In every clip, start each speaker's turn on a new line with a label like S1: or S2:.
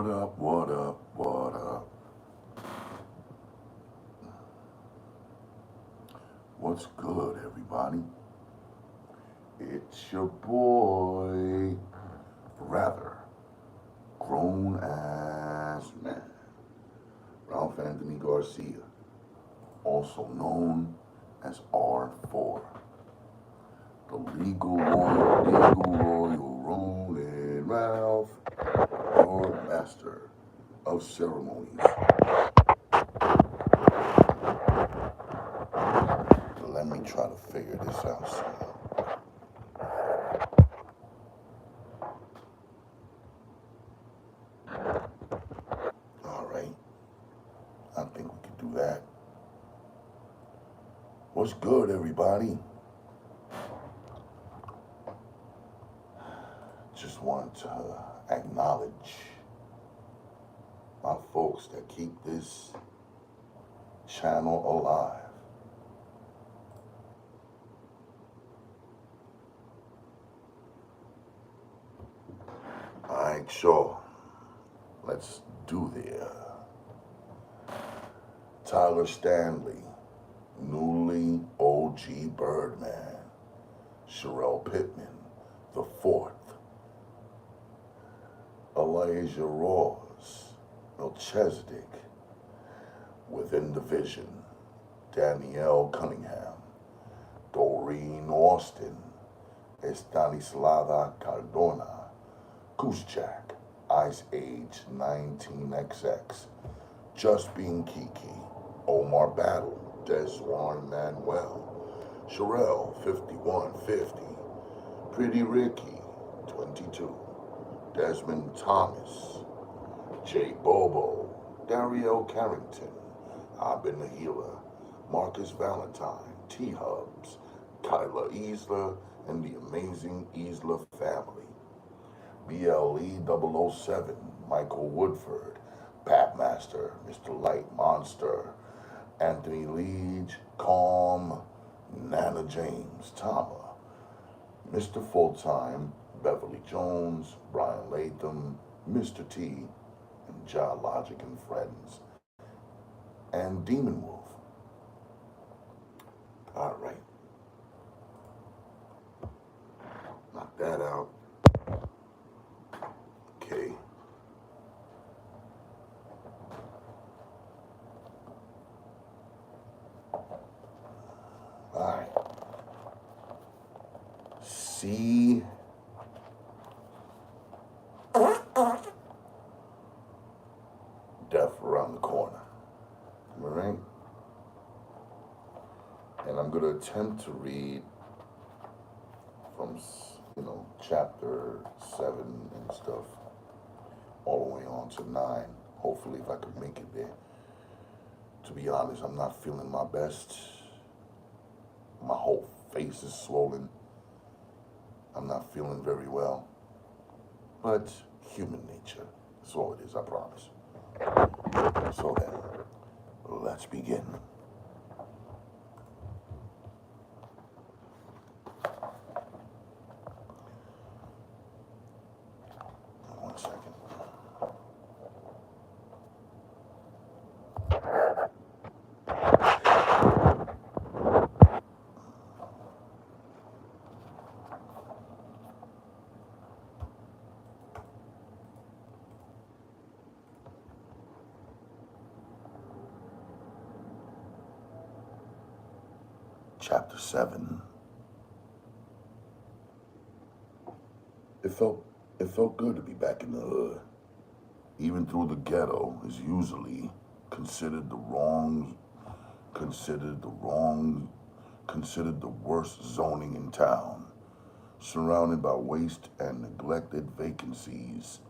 S1: What up, what up, what up? What's good, everybody? It's your boy, rather grown ass man, Ralph Anthony Garcia, also known as R4, the legal royal Ronin Ralph, your master of ceremonies. Let me try to figure this out somehow. All right, I think we could do that. What's good, everybody? Just wanted to acknowledge my folks that keep this channel alive. All right, sure. Let's do this. Tyler Stanley, newly OG Birdman, Sherelle Pittman, the fourth, Elijah Ross, Melchizedek, within division, Danielle Cunningham, Doreen Austin, Estanislava Cardona, Goosejack, Ice Age 19XX, Just Being Kiki, Omar Battle, DeQuan Manuel, Sherelle 5150, Pretty Ricky 22, Desmond Thomas, Jay Bobo, Dario Carrington, I've Been the Healer, Marcus Valentine, T-Hubs, Kyla Isla, and the amazing Isla family. BLE 007, Michael Woodford, Papmaster, Mr. Light Monster, Anthony Leach, Calm, Nana James, Tama, Mr. Fulltime, Beverly Jones, Brian Latham, Mr. T, and Ja Logic and Friends, and Demon Wolf. All right. Knock that out. Okay. All right. See death around the corner. All right. And I'm going to attempt to read from, chapter 7 and stuff all the way on to 9. Hopefully, if I can make it there. To be honest, I'm not feeling my best. My whole face is swollen. I'm not feeling very well. But human nature. That's all it is, I promise. So then, let's begin. One second. Chapter 7. It felt good to be back in the hood. Even through the ghetto is usually considered the worst zoning in town, surrounded by waste and neglected vacancies.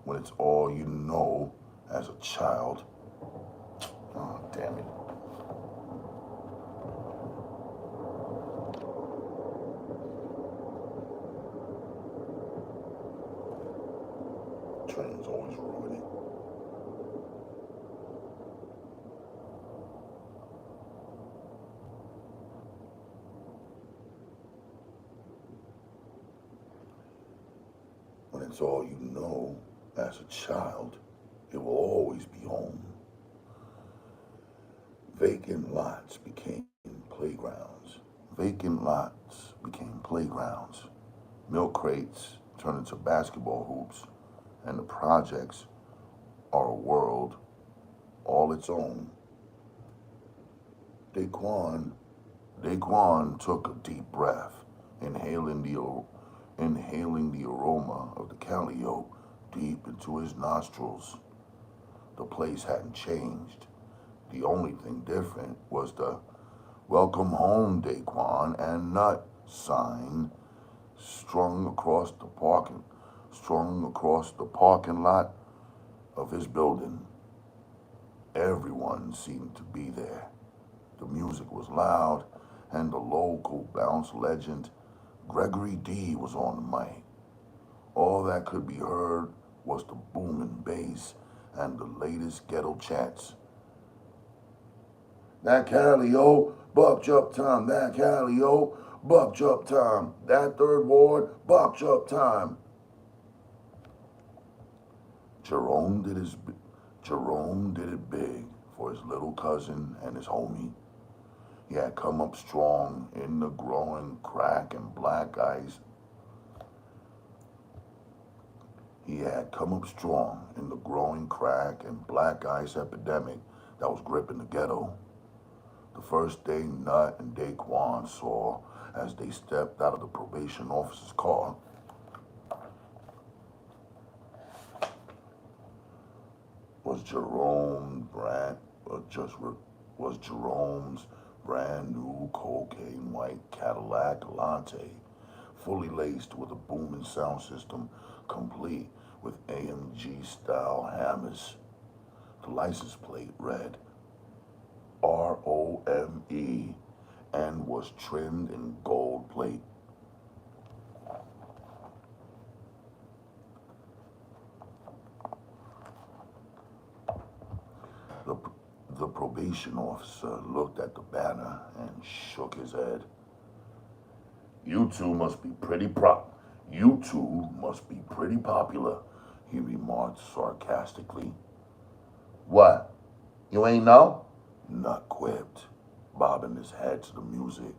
S1: When it's all you know as a child. Oh, damn it. Trains always ruin it. When it's all you know as a child. It will always be home. Vacant lots became playgrounds. Vacant lots became playgrounds. Milk crates turned into basketball hoops, and the projects are a world all its own. DeQuan, DeQuan took a deep breath, inhaling the aroma of the calio deep into his nostrils. The place hadn't changed. The only thing different was the "Welcome home, DeQuan" and "Nut" sign strung across the parking lot of his building. Everyone seemed to be there. The music was loud, and the local bounce legend Gregory D was on the mic. All that could be heard was the booming bass and the latest ghetto chants. That Calio, buck jump time. That Calio, buck jump time. That third ward, buck jump time. Jerome did his Jerome did it big for his little cousin and his homie. He had come up strong in the growing crack and black ice. He had come up strong in the growing crack and black ice epidemic that was gripping the ghetto. The first day Nut and DeQuan saw as they stepped out of the probation officer's car was Jerome's brand new cocaine white Cadillac Elante, fully laced with a booming sound system complete with AMG style hammers. The license plate read ROME and was trimmed in gold plate. The, the probation officer looked at the banner and shook his head. You two must be pretty popular, he remarked sarcastically. What? You ain't know? Nut quipped, bobbing his head to the music.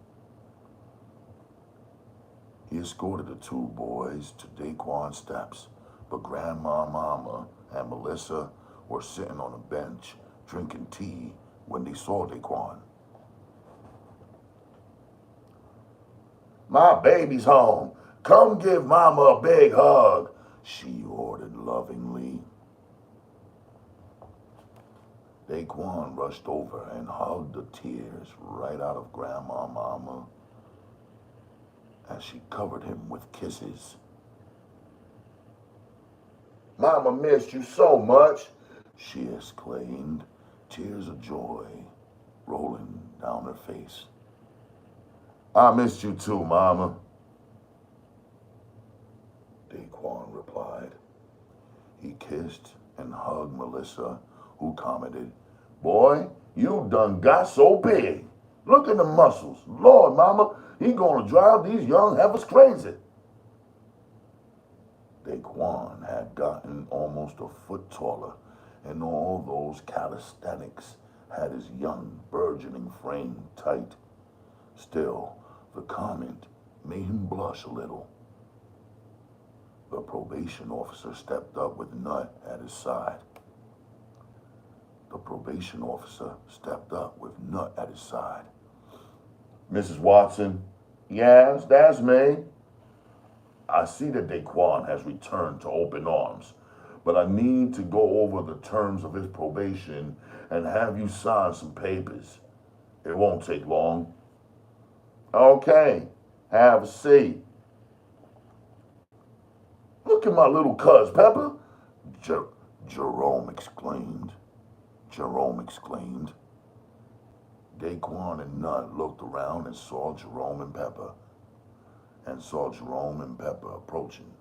S1: He escorted the two boys to DeQuan's steps, but Grandma Mama and Melissa were sitting on a bench drinking tea when they saw DeQuan. My baby's home. Come give Mama a big hug, she ordered lovingly. DeQuan rushed over and hugged the tears right out of Grandma Mama as she covered him with kisses. Mama missed you so much, she exclaimed, tears of joy rolling down her face. I missed you too, Mama, DeQuan replied. He kissed and hugged Melissa, who commented, Boy, you done got so big. Look at the muscles. Lord, Mama, he gonna drive these young heifers crazy. DeQuan had gotten almost a foot taller, and all those calisthenics had his young, burgeoning frame tight. Still, the comment made him blush a little. The probation officer stepped up with Nut at his side. Mrs. Watson, yes, that's me. I see that DeQuan has returned to open arms, but I need to go over the terms of his probation and have you sign some papers. It won't take long. Okay, have a seat. Look at my little cuz, Pepper, Jerome exclaimed. DeQuan and Nut looked around and saw Jerome and Pepper approaching.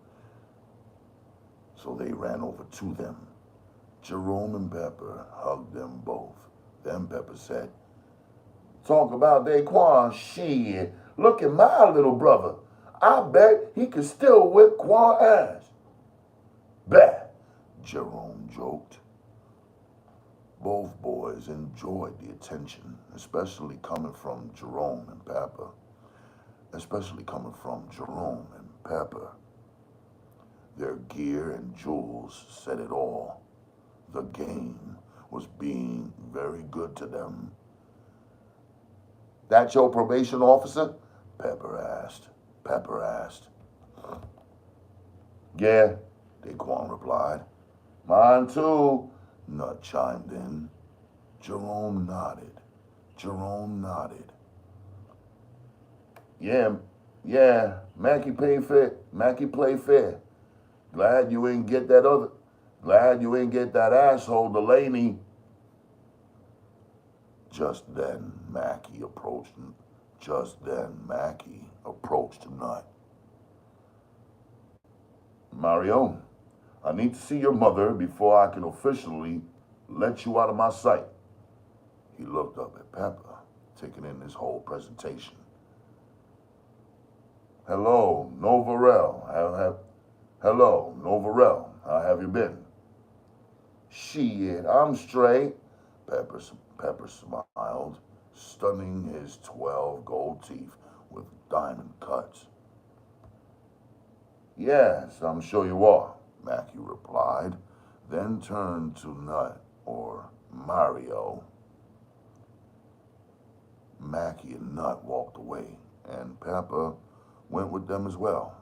S1: So they ran over to them. Jerome and Pepper hugged them both. Then Pepper said, Talk about DeQuan, shit. Look at my little brother. I bet he could still whip Quan ass. Bet, Jerome joked. Both boys enjoyed the attention, especially coming from Jerome and Pepper. Especially coming from Jerome and Pepper. Their gear and jewels said it all. The game was being very good to them. That your probation officer? Pepper asked. Yeah, DeQuan replied. Mine too, Nut chimed in. Jerome nodded. Yeah, Mackie play fair. Glad you ain't get that asshole Delaney. Just then Mackie approached Nut. Mario, I need to see your mother before I can officially let you out of my sight. He looked up at Pepper, taking in his whole presentation. Hello, Novarell. How have you been? Shit, I'm straight. Pepper smiled, stunning his 12 gold teeth with diamond cuts. Yes, I'm sure you are, Mackie replied, then turned to Nut, or Mario. Mackie and Nut walked away, and Pepper went with them as well.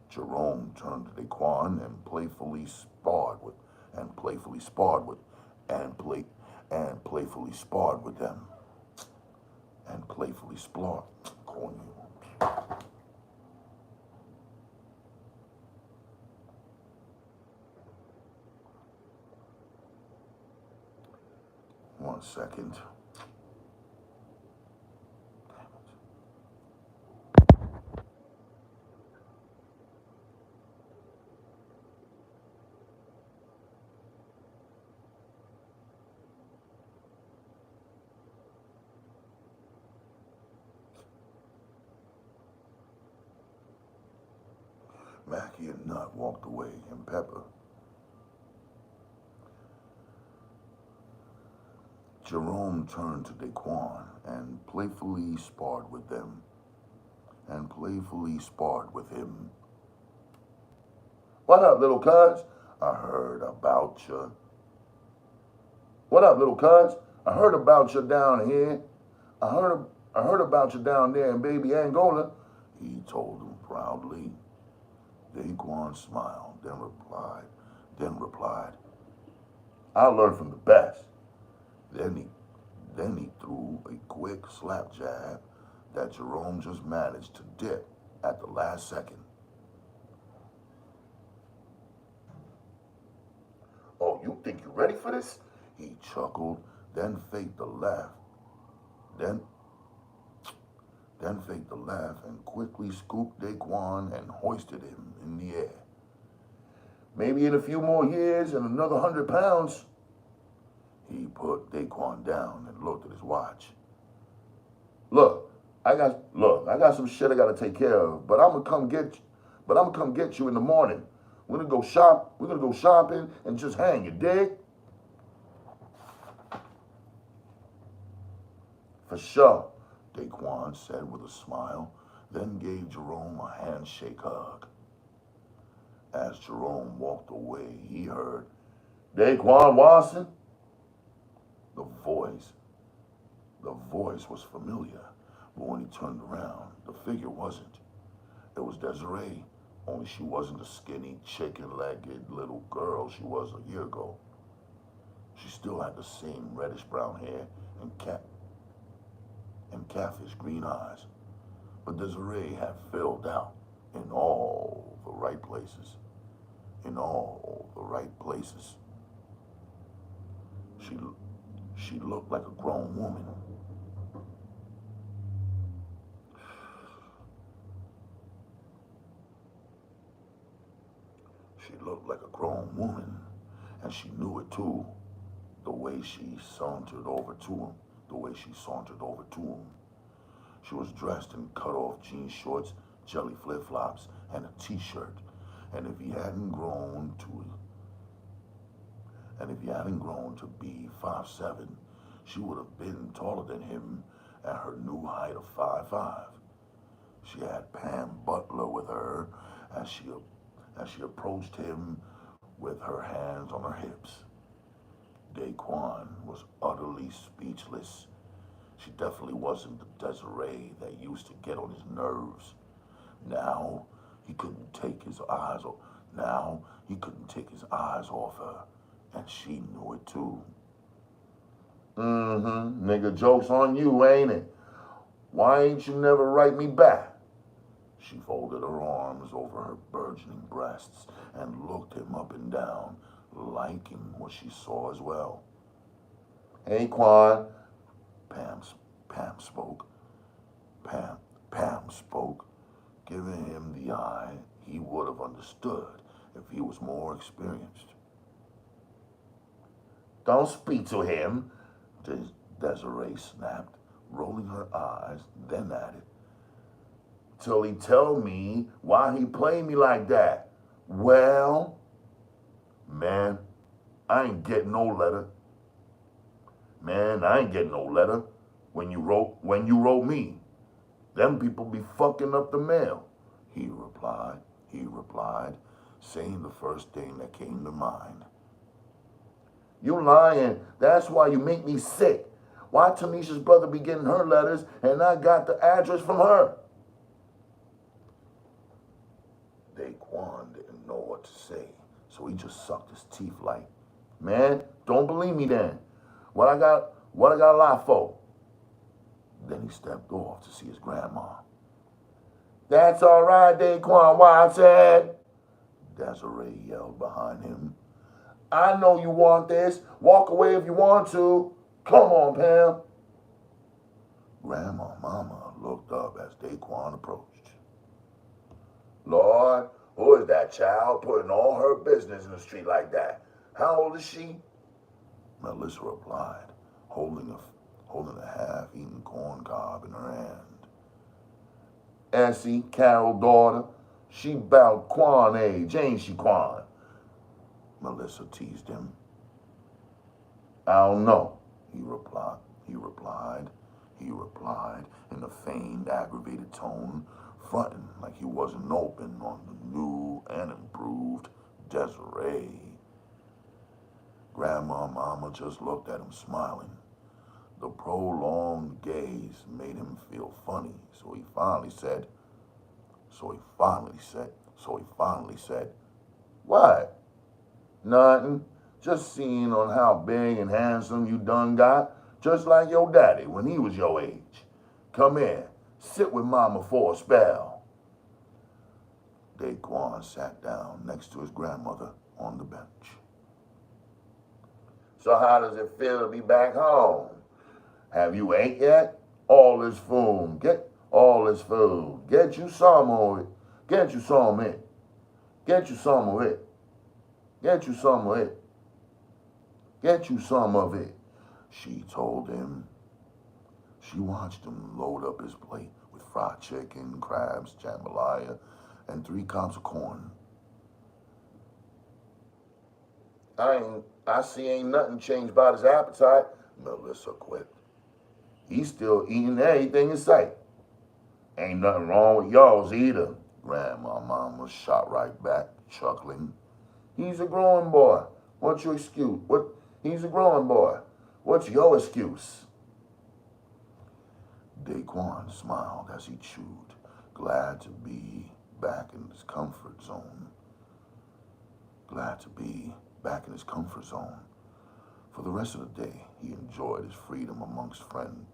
S1: Jerome turned to DeQuan and playfully sparred with them. Calling you. One second. Mackie and Nut walked away, and Pepper. Jerome turned to DeQuan and playfully sparred with him. What up, little cuz? I heard about you. What up, little cuz? I heard about you down here. I heard about you down there in baby Angola, he told him proudly. DeQuan smiled, then replied, I learned from the best. Then he threw a quick slap jab that Jerome just managed to dip at the last second. Oh, you think you're ready for this? He chuckled, then faked the laugh. Then faked the laugh and quickly scooped DeQuan and hoisted him in the air. Maybe in a few more years and another 100 pounds. He put DeQuan down and looked at his watch. Look, I got some shit I gotta take care of, but I'm gonna come get you in the morning. We're gonna go shopping and just hang, you dig? For sure, DeQuan said with a smile, then gave Jerome a handshake hug. As Jerome walked away, he heard, DeQuan Watson? The voice was familiar, but when he turned around, the figure wasn't. It was Desiree, only she wasn't the skinny, chicken-legged little girl she was a year ago. She still had the same reddish-brown hair and catfish green eyes, but Desiree had filled out in all the right places. She looked like a grown woman. And she knew it too. The way she sauntered over to him. She was dressed in cut-off jean shorts, jelly flip-flops, and a t-shirt. And if he hadn't grown And if he hadn't grown to be 5'7", she would have been taller than him at her new height of 5'5". She had Pam Butler with her as she approached him with her hands on her hips. DeQuan was utterly speechless. She definitely wasn't the Desiree that used to get on his nerves. Now he couldn't take his eyes off. Now he couldn't take his eyes off her, and she knew it too. Nigga, joke's on you, ain't it? Why ain't you never write me back? She folded her arms over her burgeoning breasts and looked him up and down, liking what she saw as well. Hey, Quan. Pam spoke. Pam spoke, giving him the eye he would have understood if he was more experienced. Don't speak to him, Desiree snapped, rolling her eyes, then added, till he tell me why he play me like that. Well, man, I ain't getting no letter. Man, I ain't getting no letter when you wrote me. Them people be fucking up the mail. He replied, saying the first thing that came to mind. You lying. That's why you make me sick. Why Tanisha's brother be getting her letters and I got the address from her? DeQuan didn't know what to say, so he just sucked his teeth like, man, don't believe me then. What I got a lie for? Then he stepped off to see his grandma. That's all right, DeQuan Watson, Desiree yelled behind him. I know you want this. Walk away if you want to. Come on, Pam. Grandma Mama looked up as DeQuan approached. Lord, who is that child putting all her business in the street like that? How old is she? Melissa replied, holding a half-eaten corn cob in her hand. Essie, Carol's daughter, she bout Quan age, ain't she, Quan? Melissa teased him. I don't know, he replied in a feigned, aggravated tone, fronting like he wasn't open on the new and improved Desiree. Grandma Mama just looked at him smiling. The prolonged gaze made him feel funny, so he finally said, what? Nothing. Just seeing on how big and handsome you done got, just like your daddy when he was your age. Come here, sit with Mama for a spell. DeQuan sat down next to his grandmother on the bench. So how does it feel to be back home? Have you ate yet? All this food. Get all this food. Get you some of it. Get you some of it. Get you some of it. Get you some of it. Get you some of it, she told him. She watched him load up his plate with fried chicken, crabs, jambalaya, and 3 cobs of corn. I see ain't nothing changed about his appetite, Melissa quipped. He's still eating everything in sight. Ain't nothing wrong with y'all's either, Grandma Mama shot right back, chuckling. He's a growing boy. What's your excuse? He's a growing boy. What's your excuse? DeQuan smiled as he chewed, glad to be back in his comfort zone. Glad to be back in his comfort zone. For the rest of the day, he enjoyed his freedom amongst friends.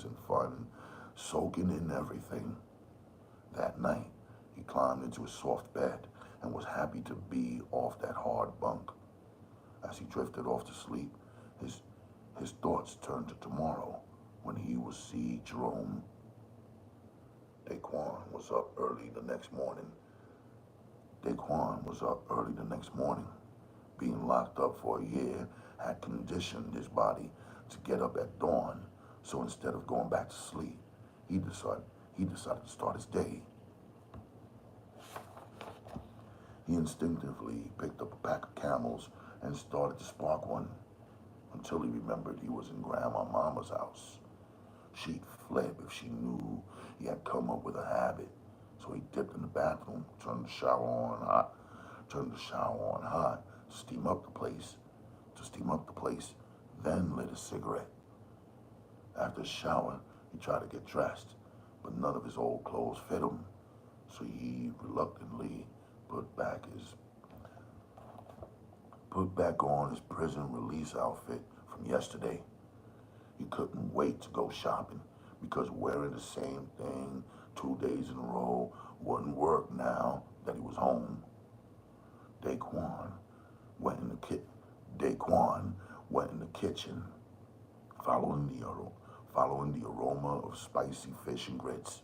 S1: And fun, soaking in everything. That night, he climbed into his soft bed and was happy to be off that hard bunk. As he drifted off to sleep, his thoughts turned to tomorrow when he would see Jerome. DeQuan was up early the next morning. Being locked up for a year had conditioned his body to get up at dawn, so instead of going back to sleep, he decided to start his day. He instinctively picked up a pack of Camels and started to spark one until he remembered he was in Grandma Mama's house. She'd fled if she knew he had come up with a habit. So he dipped in the bathroom, turned the shower on hot, to steam up the place, then lit a cigarette. After the shower, he tried to get dressed, but none of his old clothes fit him, so he reluctantly put back on his prison release outfit from yesterday. He couldn't wait to go shopping because wearing the same thing 2 days in a row wouldn't work now that he was home. DeQuan went in the kitchen, following the aroma of spicy fish and grits.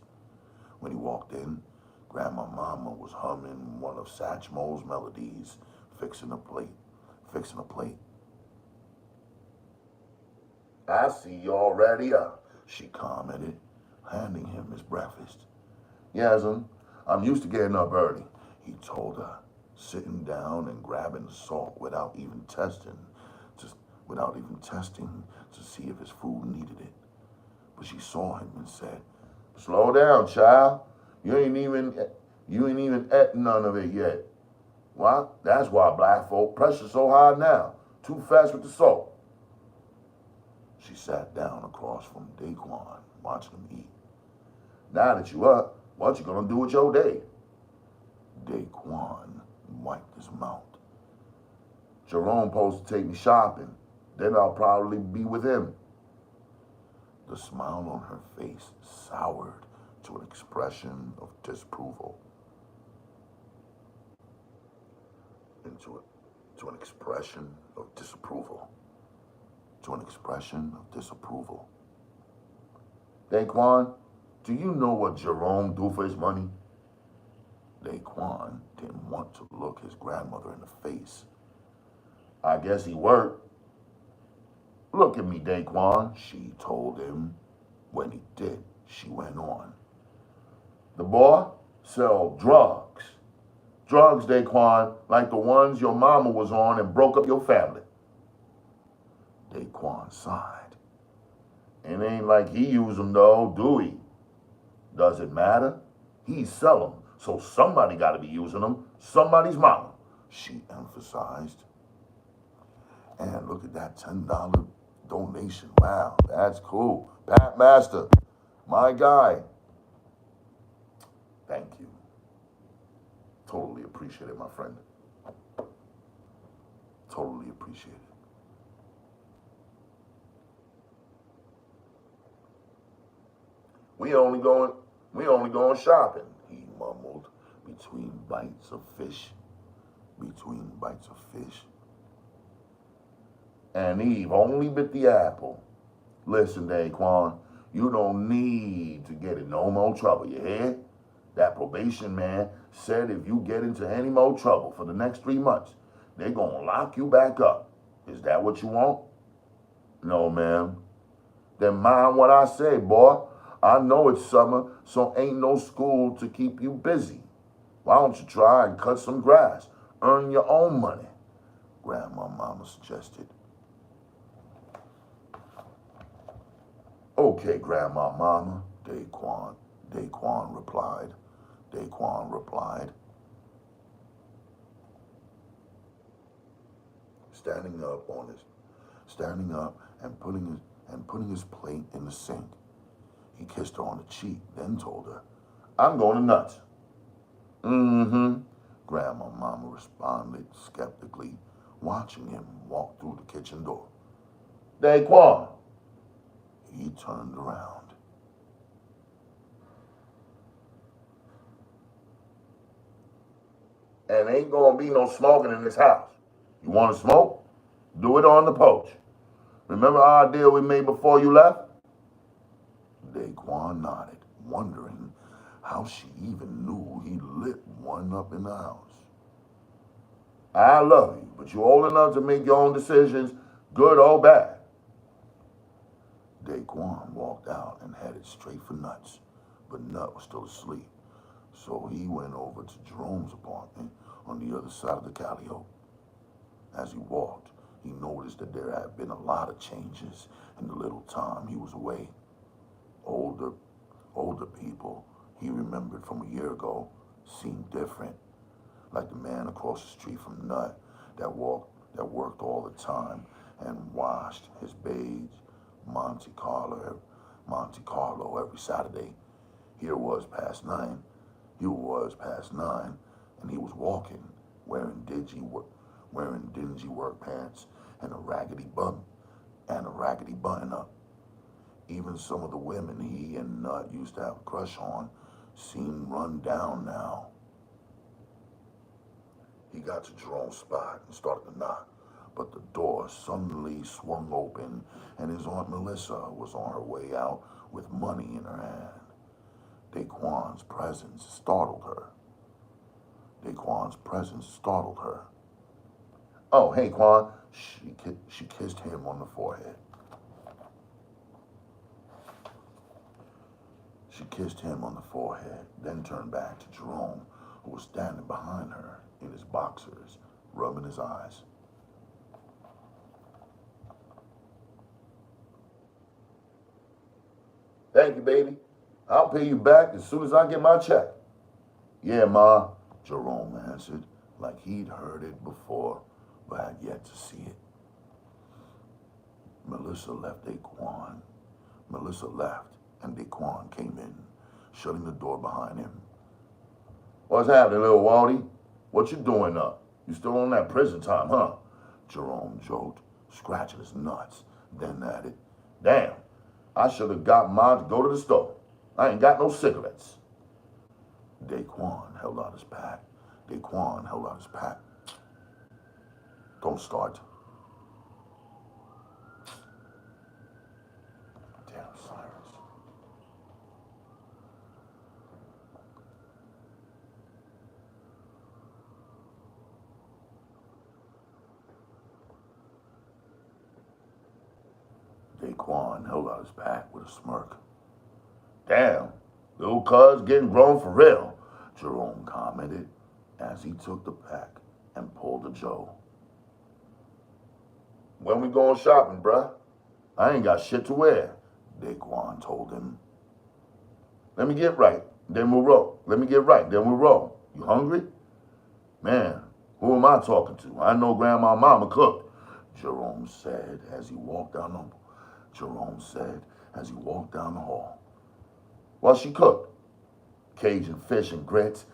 S1: When he walked in, Grandma Mama was humming one of Satchmo's melodies, fixing a plate. "I see you already up," she commented, handing him his breakfast. "Yas'm, I'm used to getting up early," he told her, sitting down and grabbing the salt without even testing to see if his food needed it. But she saw him and said, "Slow down, child. You ain't even ate none of it yet. Why? That's why black folk pressure so high now. Too fast with the salt." She sat down across from DeQuan, watching him eat. "Now that you up, what you gonna do with your day?" DeQuan wiped his mouth. "Jerome supposed to take me shopping. Then I'll probably be with him." The smile on her face soured to an expression of disapproval. To an expression of disapproval. "DeQuan, do you know what Jerome do for his money?" DeQuan didn't want to look his grandmother in the face. "I guess he worked." "Look at me, DeQuan," she told him. When he did, she went on. "The boy sell drugs. Drugs, DeQuan, like the ones your mama was on and broke up your family." DeQuan sighed. "It ain't like he use them though, do he?" "Does it matter? He sell them, so somebody gotta be using them. Somebody's mama," she emphasized. "And look at that $10 donation. Wow, that's cool. Pat Master, my guy. Thank you. Totally appreciate it, my friend. Totally appreciate it." We only going shopping," he mumbled between bites of fish. And Eve only bit the apple. "Listen, DeQuan, you don't need to get in no more trouble, you hear? That probation man said if you get into any more trouble for the next 3 months, they're gonna lock you back up. Is that what you want?" "No, ma'am." "Then mind what I say, boy. I know it's summer, so ain't no school to keep you busy. Why don't you try and cut some grass? Earn your own money," Grandma Mama suggested. "Okay, Grandma Mama," DeQuan replied. Standing up and putting his plate in the sink. He kissed her on the cheek, then told her, "I'm going to nuts." "Mm-hmm," Grandma Mama responded skeptically, watching him walk through the kitchen door. "DeQuan." He turned around. "And ain't gonna be no smoking in this house. You wanna smoke? Do it on the porch. Remember our deal we made before you left?" DeQuan nodded, wondering how she even knew he lit one up in the house. "I love you, but you're old enough to make your own decisions, good or bad." DeQuan walked out and headed straight for Nuts, but Nut was still asleep. So he went over to Jerome's apartment, on the other side of the Calliope. As he walked, he noticed that there had been a lot of changes in the little time he was away. Older, older people he remembered from a year ago seemed different, like the man across the street from Nut that worked all the time and washed his beige Monte Carlo every Saturday. Here was past 9. He was past 9, and he was walking, wearing dingy work pants and a raggedy button up. Even some of the women he and Nut used to have a crush on seemed run down now. He got to Jerome's spot and started to knock, but the door suddenly swung open and his Aunt Melissa was on her way out with money in her hand. DeQuan's presence startled her. Oh, hey, Quan. She kissed him on the forehead. Then turned back to Jerome, who was standing behind her in his boxers, rubbing his eyes. Thank you, baby. I'll pay you back as soon as I get my check. Yeah, Ma, Jerome answered, like he'd heard it before, but had yet to see it. Melissa left, and DeQuan came in, shutting the door behind him. What's happening, little Waldy? What you doing up? You still on that prison time, huh? Jerome joked, scratching his nuts, then added, Damn, I should have got mine to go to the store. I ain't got no cigarettes. DeQuan held out his pack. Don't start. Damn, Cyrus. DeQuan held out his pack with a smirk. Damn, little cuz getting grown for real, Jerome commented as he took the pack and pulled a Joe. When we going shopping, bruh? I ain't got shit to wear, DeQuan told him. Let me get right, then we'll roll. You hungry? Man, who am I talking to? I know Grandma Mama cooked, Jerome said as he walked down the hall. What she cooked? Cajun fish and grits.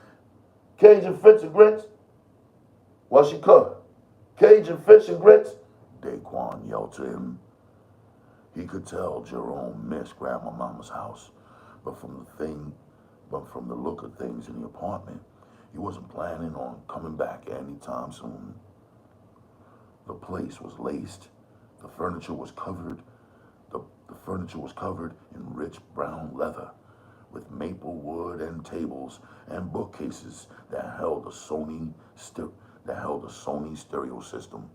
S1: What she cooked? Cajun fish and grits? DeQuan yelled to him. He could tell Jerome missed Grandma Mama's house, but from the look of things in the apartment, he wasn't planning on coming back anytime soon. The place was laced. The furniture was covered in rich brown leather, with maple wood and tables and bookcases that held a Sony stereo system.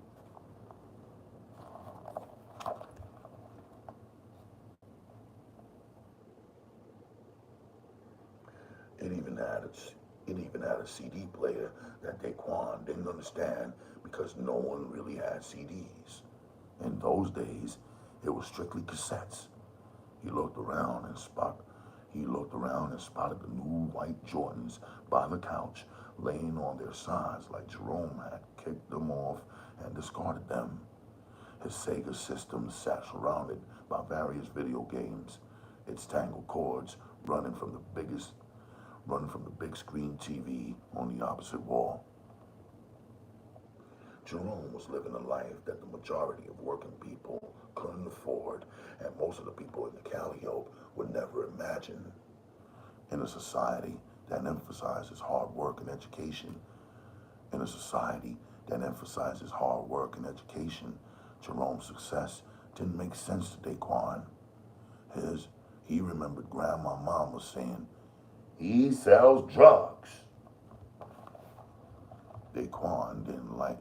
S1: It even had a CD player that DeQuan didn't understand because no one really had CDs. In those days, it was strictly cassettes. He looked around and spotted the new white Jordans by the couch, laying on their sides like Jerome had kicked them off and discarded them. His Sega system sat surrounded by various video games, its tangled cords running from the big screen TV on the opposite wall. Jerome was living a life that the majority of working people couldn't afford, and most of the people in the Calliope would never imagine. In a society that emphasizes hard work and education, Jerome's success didn't make sense to DeQuan. He remembered Grandma Mama saying, he sells drugs. DeQuan didn't like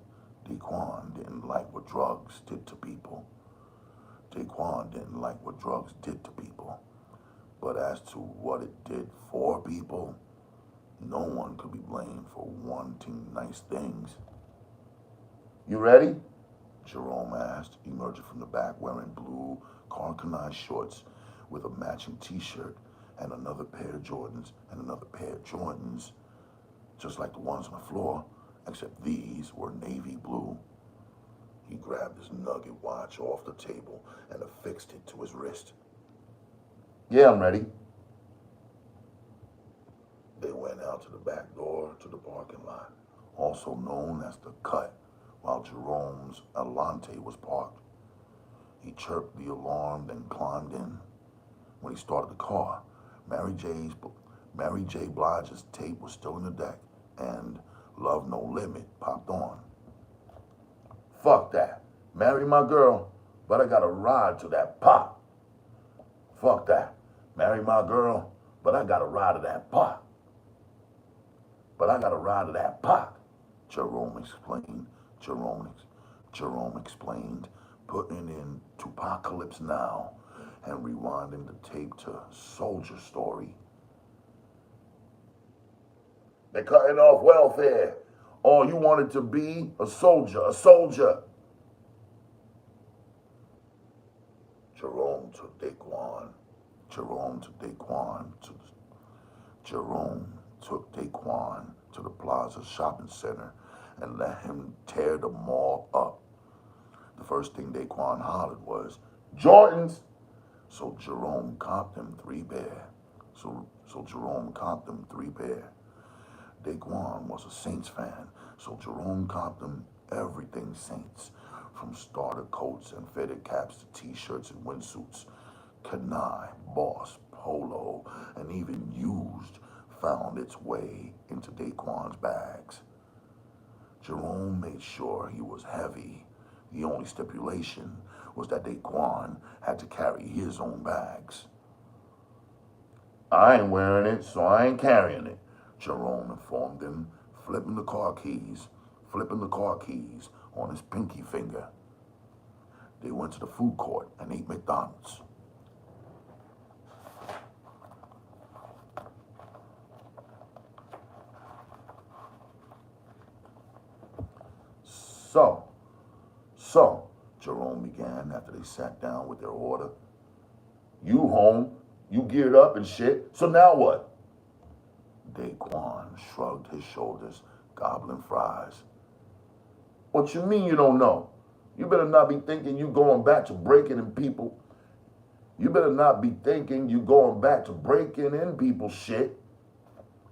S1: what drugs did to people. But as to what it did for people, No one could be blamed for wanting nice things. You ready? Jerome asked, emerging from the back wearing blue carcanine shorts with a matching t-shirt and another pair of Jordans and another pair of Jordans, just like the ones on the floor, except these were navy blue. He grabbed his nugget watch off the table and affixed it to his wrist. Yeah, I'm ready. They went out to the back door to the parking lot, also known as the cut, while Jerome's Alante was parked. He chirped the alarm, then climbed in. When he started the car, Mary J. Blige's tape was still in the deck, and Love No Limit popped on. Fuck that. Marry my girl, but I gotta ride to that pop. Fuck that. Marry my girl, but I gotta ride to that pop. But I gotta ride to that pop, Jerome explained. Jerome explained, putting in Tupacalypse Now and rewinding the tape to Soldier Story. They're cutting off welfare. All you wanted to be a soldier, a soldier. Jerome took DeQuan to the Plaza Shopping Center and let him tear the mall up. The first thing DeQuan hollered was, Jordans! So Jerome copped them 3 pair. DeQuan was a Saints fan, so Jerome copped them everything Saints, from starter coats and fitted caps to t-shirts and windsuits. Kanai, Boss, Polo, and even used found its way into DeQuan's bags. Jerome made sure he was heavy. The only stipulation was that DeQuan had to carry his own bags. I ain't wearing it, so I ain't carrying it, Jerome informed him, flipping the car keys on his pinky finger. They went to the food court and ate McDonald's. So, Jerome began after they sat down with their order. You home, you geared up and shit, so now what? DeQuan shrugged his shoulders, gobbling fries. What you mean you don't know? You better not be thinking you going back to breaking in people. You better not be thinking you going back to breaking in people's shit.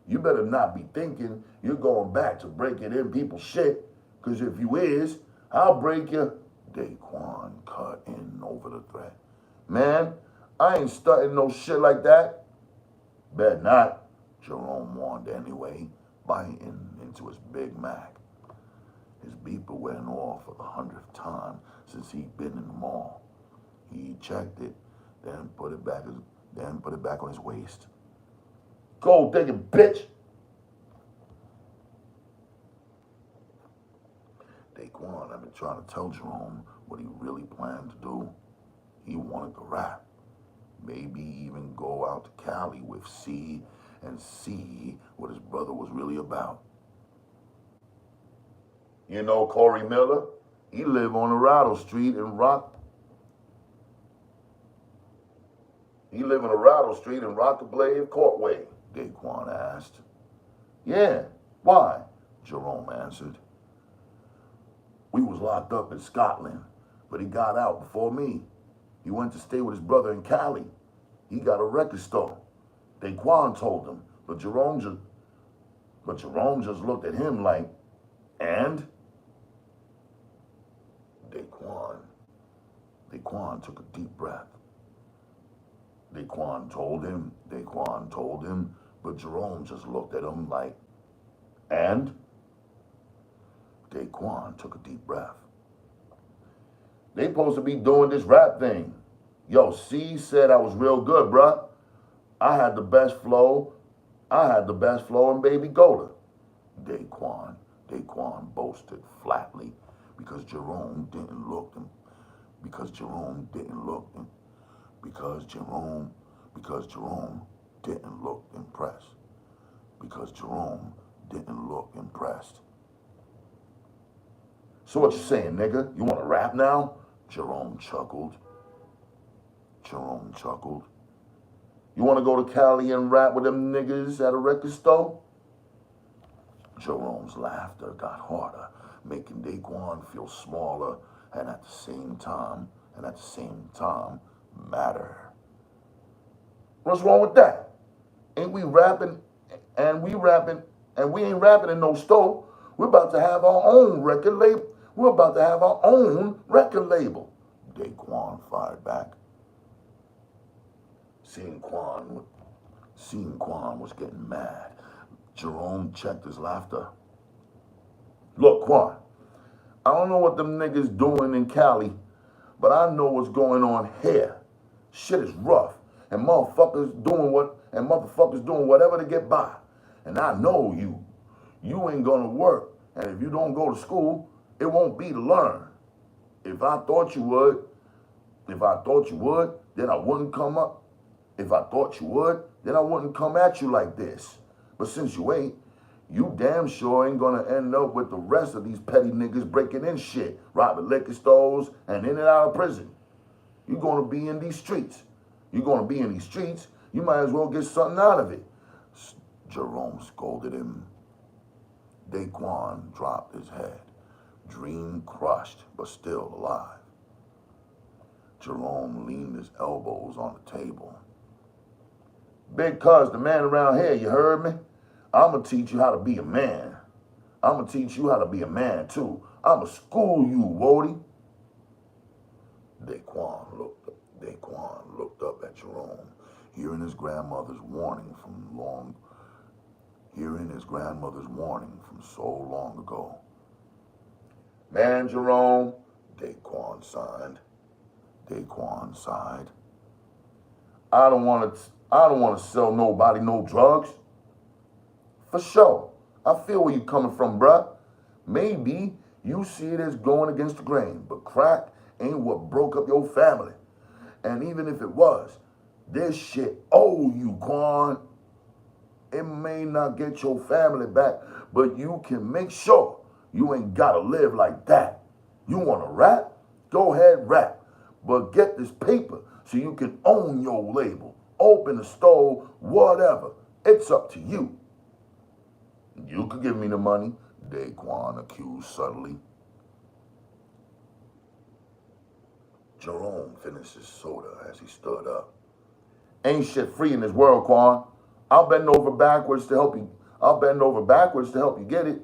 S1: You better not be thinking you're going back to breaking in people's shit, because if you is, I'll break you. DeQuan cut in over the threat. Man, I ain't starting no shit like that. Bet not, Jerome warned anyway, biting into his Big Mac. His beeper went off for the 100th time since he'd been in the mall. He checked it, then put it back on his waist. Gold digging bitch! DeQuan had been trying to tell Jerome what he really planned to do. He wanted to rap. Maybe even go out to Cali with C and see what his brother was really about. You know Corey Miller? He live on Arado Street in Rockablaze Courtway, DeQuan asked. Yeah, why? Jerome answered. We was locked up in Scotland, but he got out before me. He went to stay with his brother in Cali. He got a record store. DeQuan told him, but Jerome just looked at him like, and? DeQuan took a deep breath. DeQuan told him, but Jerome just looked at him like, and? DeQuan took a deep breath. They supposed to be doing this rap thing. Yo, C said I was real good, bruh. I had the best flow in Baby Gola. DeQuan boasted flatly because Jerome didn't look impressed. because Jerome didn't look impressed. So what you saying, nigga? You want to rap now? Jerome chuckled. You want to go to Cali and rap with them niggas at a record store? Jerome's laughter got harder, making DeQuan feel smaller and at the same time matter. What's wrong with that? Ain't we rapping and we ain't rapping in no store. We're about to have our own record label. DeQuan fired back. Seeing Quan was getting mad. Jerome checked his laughter. Look, Quan, I don't know what them niggas doing in Cali, but I know what's going on here. Shit is rough, and motherfuckers doing whatever to get by. And I know you ain't gonna work, and if you don't go to school, it won't be to learn. If I thought you would, then I wouldn't come up. If I thought you would, then I wouldn't come at you like this. But since you ain't, you damn sure ain't gonna end up with the rest of these petty niggas breaking in shit, robbing liquor stores, and in and out of prison. You're gonna be in these streets. You might as well get something out of it. Jerome scolded him. DeQuan dropped his head, dream crushed, but still alive. Jerome leaned his elbows on the table. Big cuz, the man around here, you heard me? I'ma teach you how to be a man. I'ma teach you how to be a man, too. I'ma school you, Wody. DeQuan looked up at Jerome, hearing his grandmother's warning from so long ago. Man, Jerome, DeQuan sighed. I don't want to sell nobody no drugs. For sure. I feel where you coming from, bruh. Maybe you see it as going against the grain, but crack ain't what broke up your family. And even if it was, this shit owe you, Quan. It may not get your family back, but you can make sure you ain't gotta live like that. You wanna rap? Go ahead, rap. But get this paper so you can own your label. Open a store, whatever. It's up to you. You could give me the money, DeQuan accused subtly. Jerome finished his soda as he stood up. Ain't shit free in this world, Quan. I'll bend over backwards to help you get it,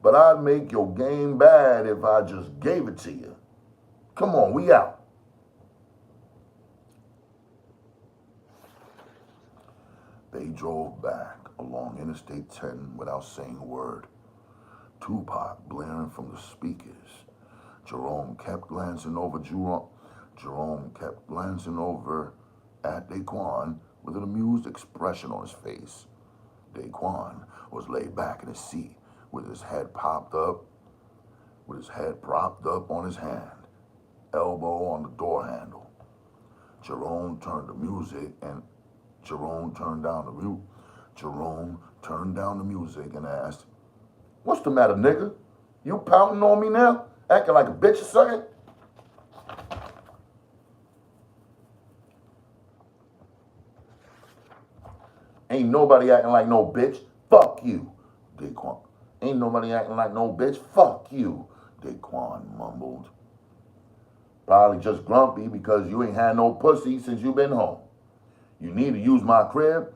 S1: but I'd make your game bad if I just gave it to you. Come on, we out. They drove back along Interstate 10 without saying a word. Tupac blaring from the speakers. Jerome kept glancing over at DeQuan with an amused expression on his face. DeQuan was laid back in his seat with his head propped up on his hand, elbow on the door handle. Jerome turned down the music and asked, "What's the matter, nigga? You pouting on me now? Acting like a bitch or something?" Ain't nobody acting like no bitch. Fuck you, DeQuan. Ain't nobody acting like no bitch. Fuck you, DeQuan mumbled. Probably just grumpy because you ain't had no pussy since you been home. You need to use my crib.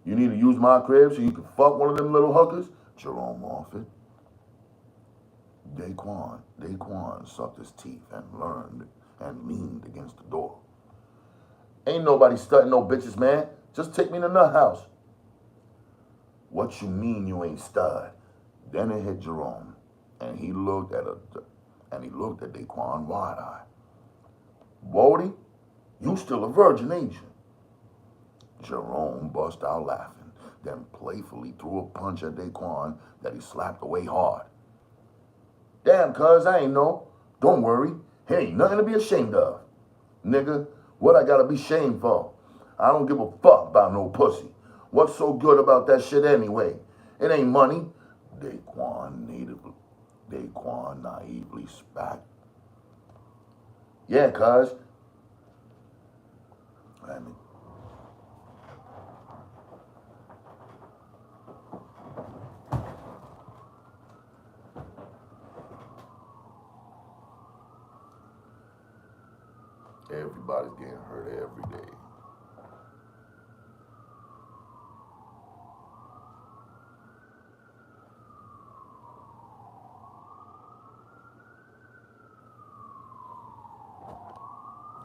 S1: So you can fuck one of them little hookers, Jerome offered. DeQuan sucked his teeth and leaned against the door. Ain't nobody studying no bitches, man. Just take me to the nut house. What you mean you ain't stud? Then it hit Jerome, and he looked at DeQuan wide-eyed. Wody, you still a virgin, ain't you? Jerome bust out laughing, then playfully threw a punch at DeQuan that he slapped away hard. Damn, cuz, I ain't know. Don't worry. Here ain't nothing to be ashamed of. Nigga, what I gotta be shamed for? I don't give a fuck about no pussy. What's so good about that shit anyway? It ain't money. DeQuan naively spat. Yeah, cuz. I mean, everybody's getting hurt every day.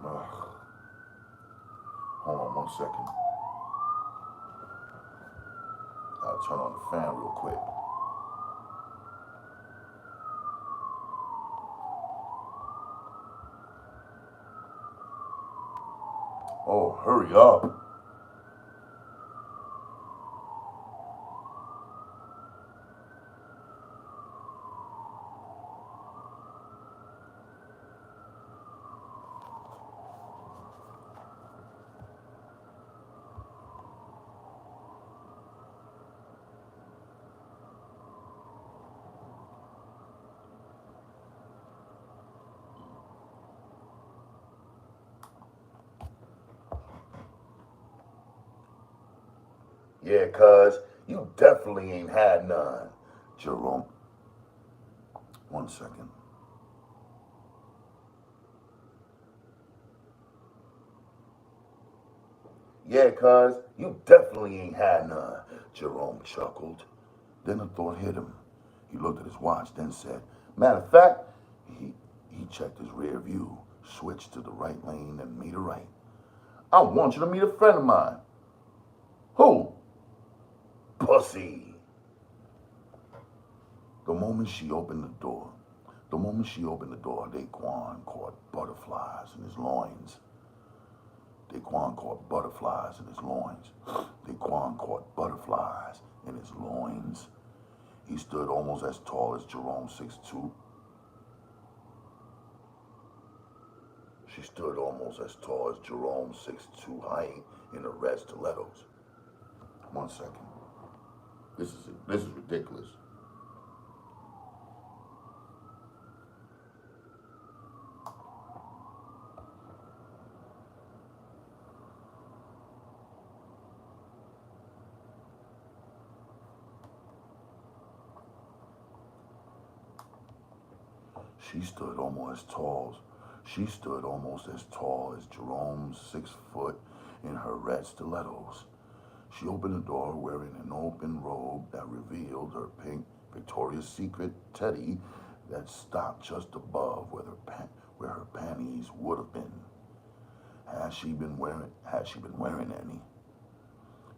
S1: Ugh. Hold on 1 second. I'll turn on the fan real quick. Oh, hurry up. Yeah, cuz, you definitely ain't had none. Jerome, 1 second. Yeah, cuz, you definitely ain't had none. Jerome chuckled. Then a thought hit him. He looked at his watch, then said, matter of fact, he checked his rear view, switched to the right lane, and made a right. I want you to meet a friend of mine. Who? Pussy. The moment she opened the door, DeQuan caught butterflies in his loins. DeQuan caught butterflies in his loins. DeQuan caught butterflies in his loins. He stood almost as tall as Jerome 6'2". She stood almost as tall as Jerome 6'2" height in the red stilettos. 1 second. This is ridiculous. She stood almost as tall. She stood almost as tall as Jerome's 6 foot in her red stilettos. She opened the door wearing an open robe that revealed her pink Victoria's Secret teddy that stopped just above where her panties would have been. Had she been wearing any?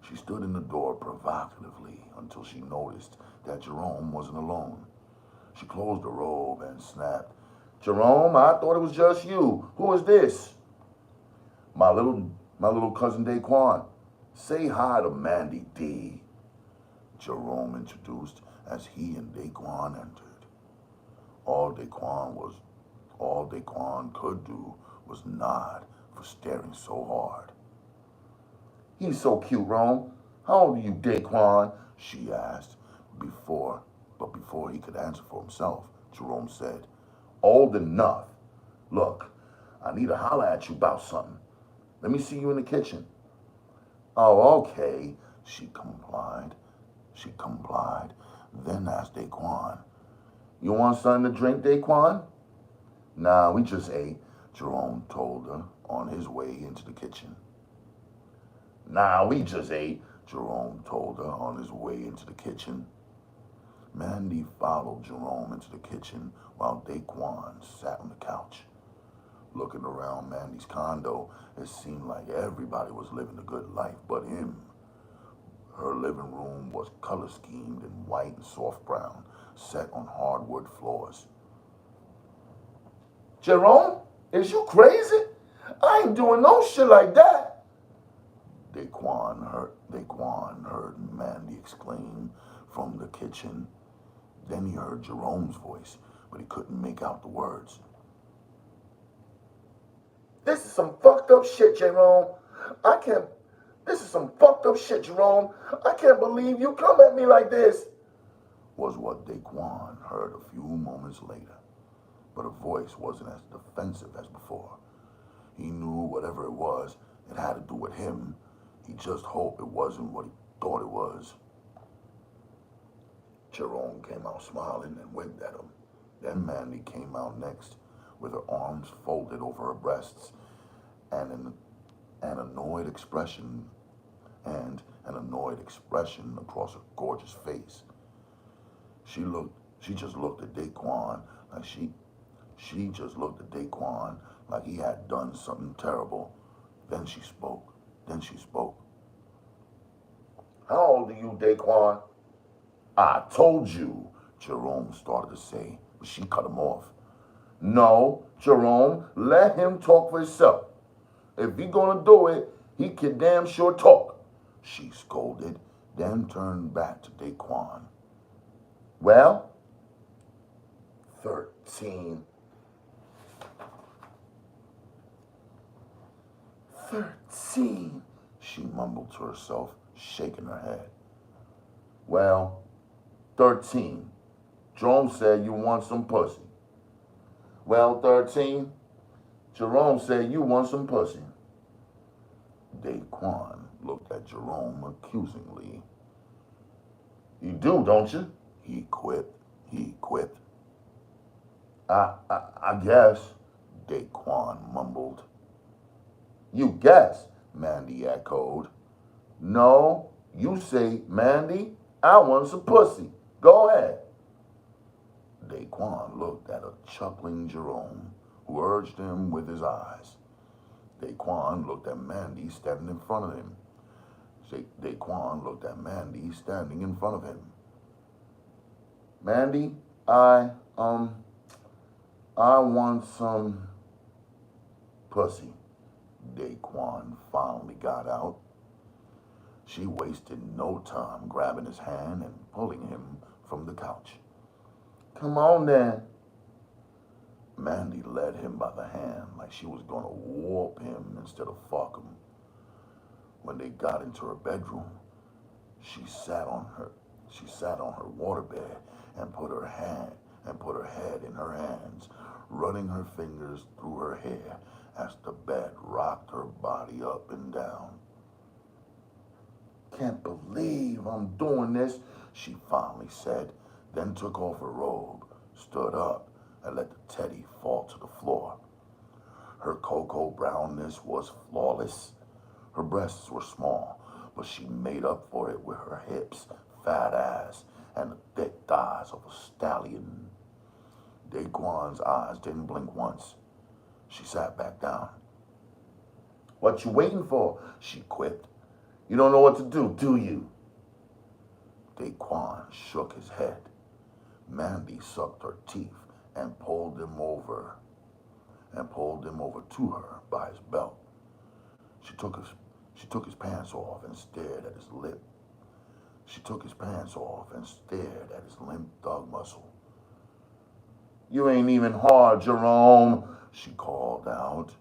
S1: She stood in the door provocatively until she noticed that Jerome wasn't alone. She closed the robe and snapped, Jerome, I thought it was just you. Who is this? My little cousin DeQuan. Say hi to Mandy D. Jerome introduced as he and DeQuan entered. All DeQuan could do was nod for staring so hard. He's so cute, Rome. How old are you, DeQuan? She asked. Before he could answer for himself, Jerome said, old enough. Look, I need to holler at you about something. Let me see you in the kitchen. Oh, okay, she complied. Then asked DeQuan, you want something to drink, DeQuan? Nah, we just ate, Jerome told her on his way into the kitchen. Nah, we just ate, Jerome told her on his way into the kitchen. Mandy followed Jerome into the kitchen while DeQuan sat on the couch. Looking around Mandy's condo, it seemed like everybody was living a good life but him. Her living room was color schemed in white and soft brown, set on hardwood floors. Jerome, is you crazy? I ain't doing no shit like that. DeQuan heard Mandy exclaim from the kitchen. Then he heard Jerome's voice, but he couldn't make out the words. This is some fucked up shit, Jerome. I can't This is some fucked up shit, Jerome. I can't believe you come at me like this, was what DeQuan heard a few moments later. But her voice wasn't as defensive as before. He knew whatever it was, it had to do with him. He just hoped it wasn't what he thought it was. Jerome came out smiling and winked at him. Then Mandy came out next, with her arms folded over her breasts and an annoyed expression across her gorgeous face. She just looked at DeQuan like he had done something terrible. Then she spoke. How old are you, DeQuan? I told you, Jerome started to say, but she cut him off. No, Jerome, let him talk for himself. If he gonna do it, he can damn sure talk, she scolded, then turned back to DeQuan. Well, 13. 13, she mumbled to herself, shaking her head. Well, 13. Jerome said you want some pussy. Well, 13. Jerome said you want some pussy. DeQuan looked at Jerome accusingly. You do, don't you? He quipped. I guess, DeQuan mumbled. You guess, Mandy echoed. No, you say, Mandy, I want some pussy. Go ahead. DeQuan looked at a chuckling Jerome, who urged him with his eyes. DeQuan looked at Mandy standing in front of him. Mandy, I want some pussy, DeQuan finally got out. She wasted no time grabbing his hand and pulling him from the couch. Come on then. Mandy led him by the hand like she was going to whoop him instead of fuck him. When they got into her bedroom, she sat on her waterbed and put her head in her hands, running her fingers through her hair as the bed rocked her body up and down. Can't believe I'm doing this, she finally said, then took off her robe, stood up, and let the teddy fall to the floor. Her cocoa brownness was flawless. Her breasts were small, but she made up for it with her hips, fat ass, and the thick thighs of a stallion. DeQuan's eyes didn't blink once. She sat back down. What you waiting for? She quipped. You don't know what to do you? DeQuan shook his head. Mandy sucked her teeth and pulled him over to her by his belt. She took his pants off and stared at his lip. She took his pants off and stared at his limp thug muscle. You ain't even hard, Jerome, she called out.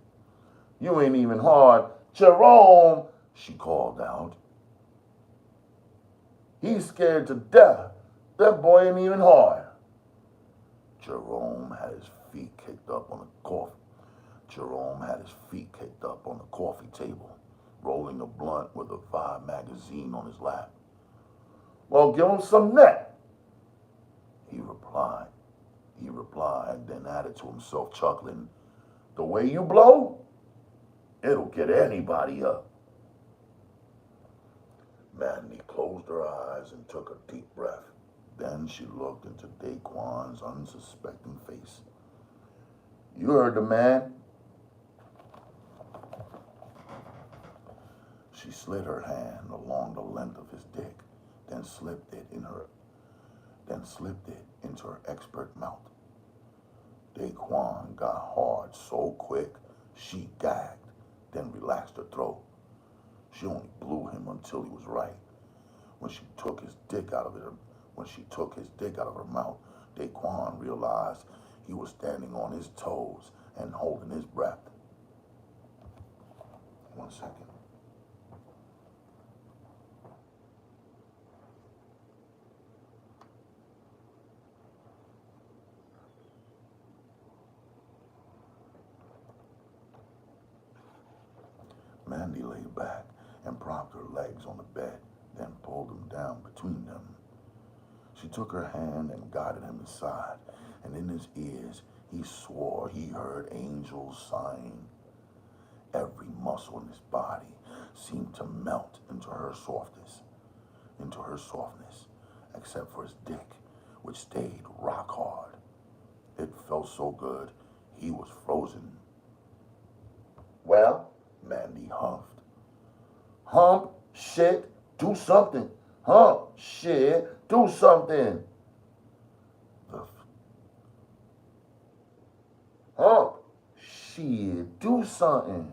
S1: You ain't even hard, Jerome, she called out. He's scared to death. That boy ain't even hard. Jerome had his feet kicked up on the coffee table, rolling a blunt with a Vibe magazine on his lap. Well, give him some neck, he replied, then added to himself, chuckling, the way you blow, it'll get anybody up. Mandy closed her eyes and took a deep breath. Then she looked into DeQuan's unsuspecting face. You heard the man. She slid her hand along the length of his dick, then slipped it into her expert mouth. DeQuan got hard so quick, she gagged, then relaxed her throat. She only blew him until he was right. When she took his dick out of her mouth, DeQuan realized he was standing on his toes and holding his breath. 1 second. Mandy lay back and propped her legs on the bed, then pulled him down between them. She took her hand and guided him inside, and in his ears he swore he heard angels sighing. Every muscle in his body seemed to melt into her softness, except for his dick, which stayed rock hard. It felt so good, he was frozen. Well, Mandy huffed. Hump, shit, do something. Hump, shit, do something. Hump, shit, do something.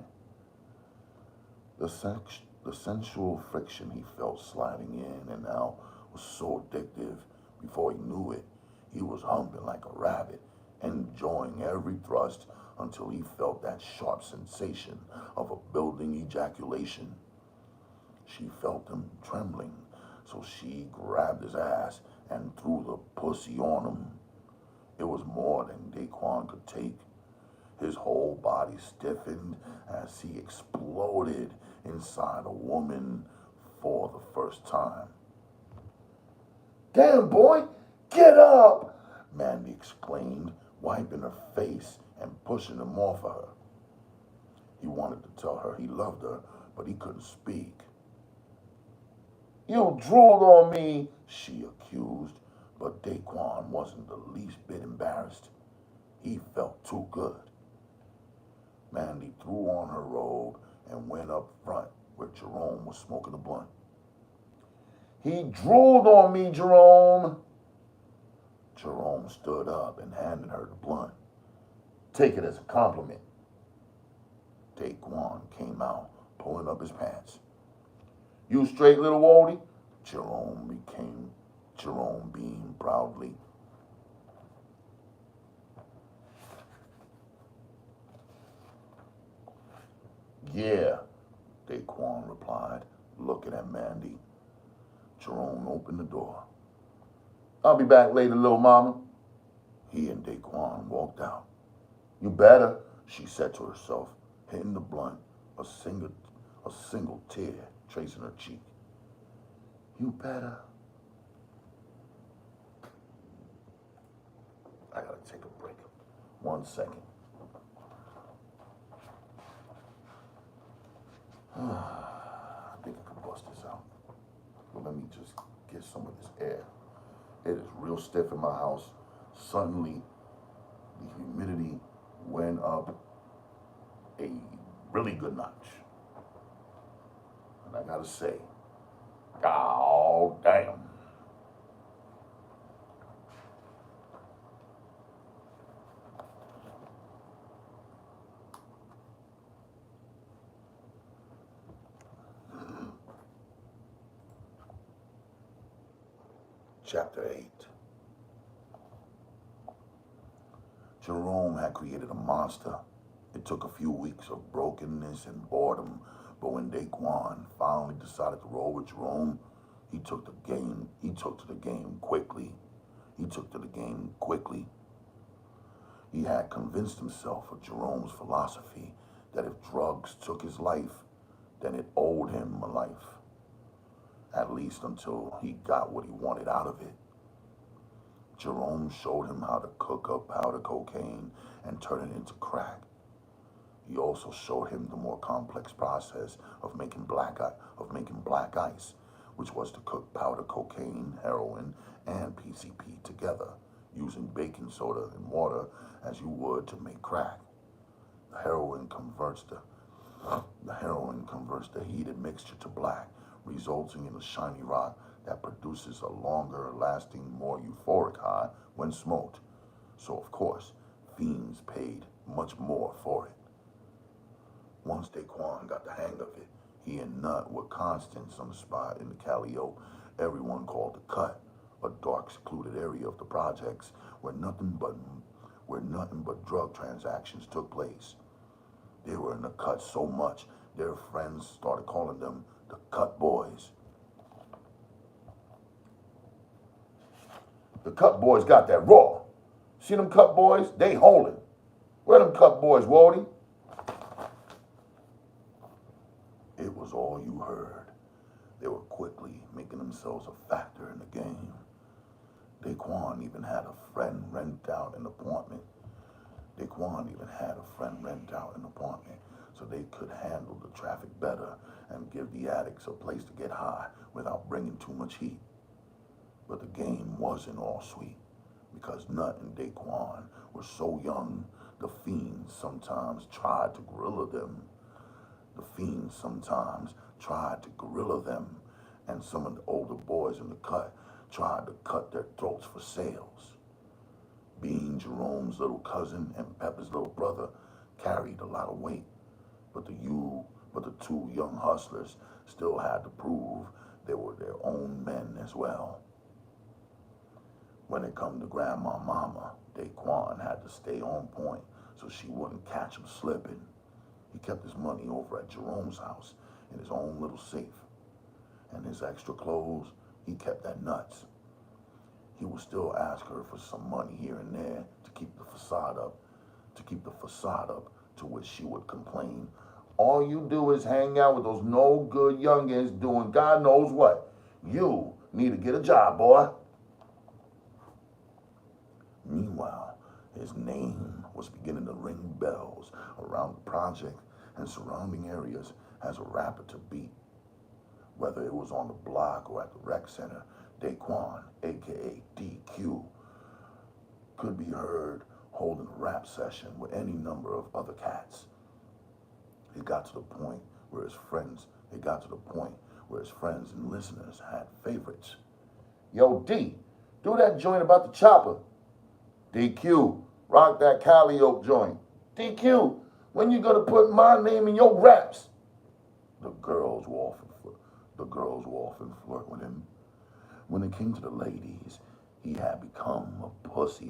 S1: The sensual friction he felt sliding in and out was so addictive. Before he knew it, he was humping like a rabbit, enjoying every thrust until he felt that sharp sensation of a building ejaculation. She felt him trembling, so she grabbed his ass and threw the pussy on him. It was more than DeQuan could take. His whole body stiffened as he exploded inside a woman for the first time. Damn, boy, get up, Mandy exclaimed, wiping her face and pushing him off of her. He wanted to tell her he loved her, but he couldn't speak. You drooled on me, she accused, but DeQuan wasn't the least bit embarrassed. He felt too good. Mandy threw on her robe and went up front where Jerome was smoking a blunt. He drooled on me, Jerome. Jerome stood up and handed her the blunt. Take it as a compliment. DeQuan came out, pulling up his pants. You straight, little oldie? Jerome beamed proudly. Yeah, DeQuan replied, looking at Mandy. Jerome opened the door. I'll be back later, little mama. He and DeQuan walked out. You better, she said to herself, hitting the blunt, a single tear tracing her cheek. You better. I gotta take a break. 1 second. I think I can bust this out. But let me just get some of this air. It is real stiff in my house. Suddenly, the humidity went up a really good notch. And I gotta say, oh, damn. Chapter 8. Jerome had created a monster. It took a few weeks of brokenness and boredom, but when DeQuan finally decided to roll with Jerome, he took to the game quickly. He had convinced himself of Jerome's philosophy that if drugs took his life, then it owed him a life. At least until he got what he wanted out of it. Jerome showed him how to cook up powder cocaine and turn it into crack. He also showed him the more complex process of making black ice, which was to cook powder cocaine, heroin, and PCP together, using baking soda and water as you would to make crack. The heroin converts the heated mixture to black, resulting in a shiny rock that produces a longer lasting, more euphoric high when smoked. So of course, fiends paid much more for it. Once DeQuan got the hang of it, he and Nut were constants on the spot in the Calio everyone called the Cut, a dark, secluded area of the projects where nothing but drug transactions took place. They were in the Cut so much, their friends started calling them the Cut Boys. The Cut Boys got that raw. See them Cut Boys? They holding. Where them Cut Boys, Wody? was all you heard. They were quickly making themselves a factor in the game. DeQuan even had a friend rent out an apartment. DeQuan even had a friend rent out an apartment so they could handle the traffic better and give the addicts a place to get high without bringing too much heat. But the game wasn't all sweet because Nut and DeQuan were so young, the fiends sometimes tried to gorilla them. And some of the older boys in the cut tried to cut their throats for sales. Being Jerome's little cousin and Pepper's little brother carried a lot of weight, but the two young hustlers still had to prove they were their own men as well. When it come to Grandma Mama, DeQuan had to stay on point so she wouldn't catch him slipping. He kept his money over at Jerome's house in his own little safe. And his extra clothes, he kept at Nuts. He would still ask her for some money here and there to keep the facade up, to which she would complain, "All you do is hang out with those no good youngins doing God knows what. You need to get a job, boy." Meanwhile, his name was beginning to ring bells around the project and surrounding areas as a rapper to beat. Whether it was on the block or at the rec center, DeQuan, aka DQ, could be heard holding a rap session with any number of other cats. It got to the point where his friends and listeners had favorites. "Yo, D, do that joint about the chopper." "DQ, rock that Cali Oak joint." "DQ, when you gonna put my name in your raps?" The girls were often flirt with him. When it came to the ladies, he had become a pussy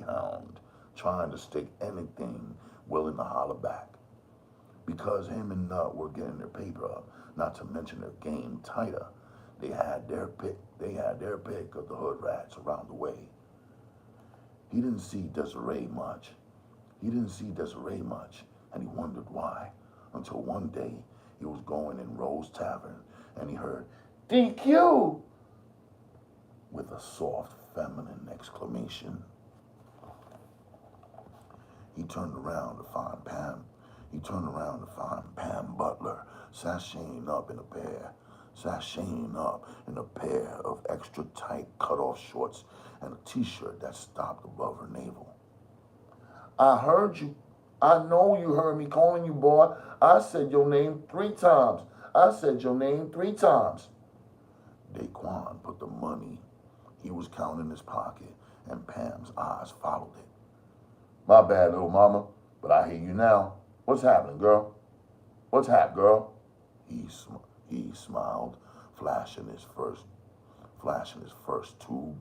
S1: hound, trying to stick anything willing to holler back. Because him and Nut were getting their paper up, not to mention their game tighter, they had their pick of the hood rats around the way. He didn't see Desiree much, and he wondered why, until one day he was going in Rose Tavern and he heard "DQ" with a soft feminine exclamation. He turned around to find Pam Butler sashaying up in a pair of extra tight cutoff shorts and a t-shirt that stopped above her navel. "I heard you. I know you heard me calling you, boy. I said your name 3 times. DeQuan put the money he was counting in his pocket, and Pam's eyes followed it. "My bad, little mama, but I hear you now. What's happening, girl? What's hap, girl?" He smiled, flashing his first two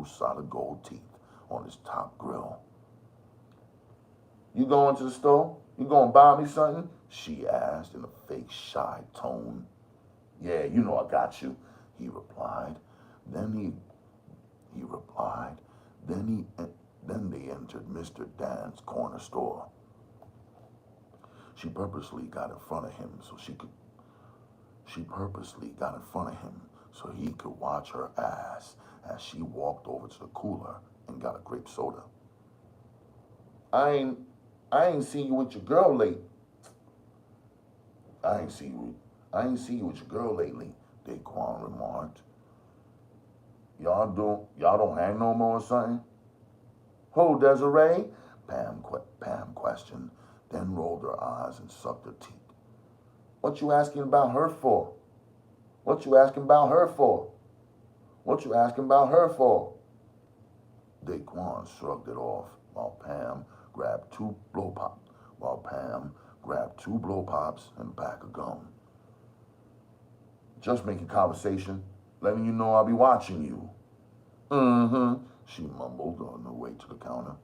S1: solid gold teeth on his top grill. "You going to the store? You gonna buy me something?" she asked in a fake shy tone. "Yeah, you know I got you," he replied. Then they entered Mr. Dan's corner store. She purposely got in front of him so he could watch her ass as she walked over to the cooler and got a grape soda. I ain't seen you with your girl lately. DeQuan remarked. Y'all don't hang no more or something?" "Who, Desiree?" Pam questioned, then rolled her eyes and sucked her teeth. What you asking about her for?" DeQuan shrugged it off while Pam grabbed two blow pops and a pack of gum. "Just making conversation, letting you know I'll be watching you." "Mm-hmm," she mumbled on her way to the counter.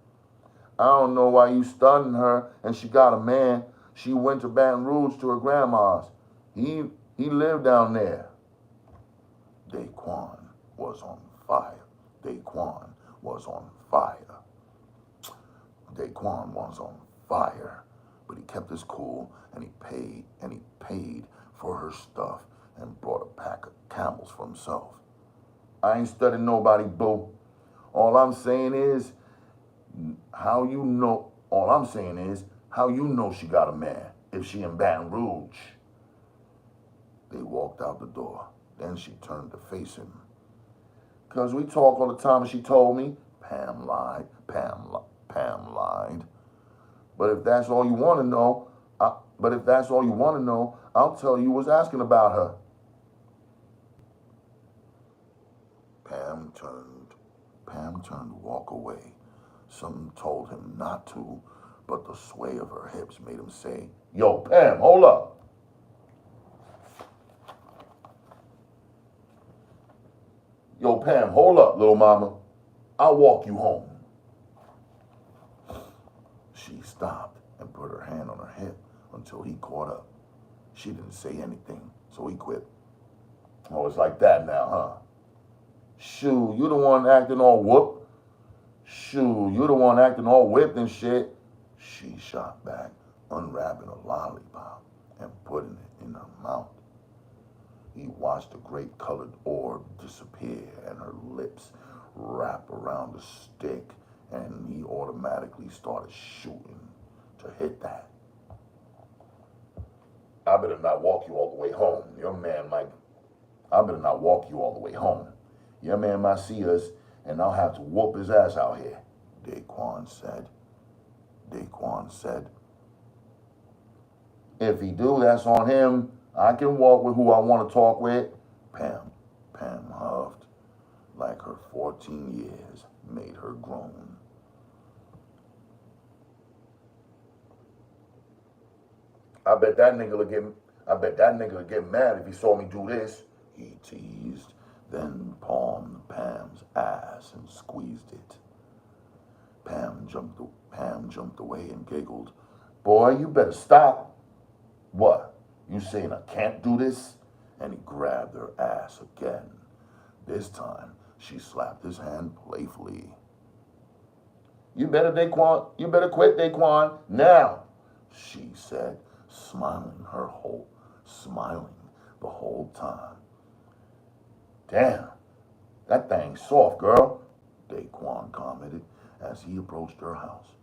S1: "I don't know why you stunning her and she got a man. She went to Baton Rouge to her grandma's. He lived down there." DeQuan was on fire. But he kept his cool, and he paid for her stuff and brought a pack of camels for himself. I ain't studying nobody, boo. All I'm saying is, how you know she got a man if she in Baton Rouge. They walked out the door. Then she turned to face him. 'Cause we talk all the time, and she told me. Pam lied. Pam lied. But if that's all you want to know, I'll tell you what's asking about her. Pam turned to walk away. Something told him not to, but the sway of her hips made him say, "Yo, Pam, hold up." "Yo, Pam, hold up, little mama. I'll walk you home." She stopped and put her hand on her hip until he caught up. She didn't say anything, so he quit. "Oh, it's like that now, huh? Shoo, you the one acting all whoop. Shoo, you the one acting all whipped and shit." She shot back, unwrapping a lollipop and putting it in her mouth. He watched the great colored orb disappear and her lips wrap around the stick, and he automatically started shooting to hit that. I better not walk you all the way home. I better not walk you all the way home. Your man might see us, and I'll have to whoop his ass out here, DeQuan said. "If he do, that's on him. I can walk with who I want to talk with." Pam huffed, like her 14 years made her groan. I bet that nigga would get mad if he saw me do this," he teased, then palmed Pam's ass and squeezed it. Pam jumped away and giggled. "Boy, you better stop." "What? You saying I can't do this?" And he grabbed her ass again. This time, she slapped his hand playfully. You better quit, DeQuan, now," she said, smiling the whole time. "Damn, that thing's soft, girl," DeQuan commented as they approached her house.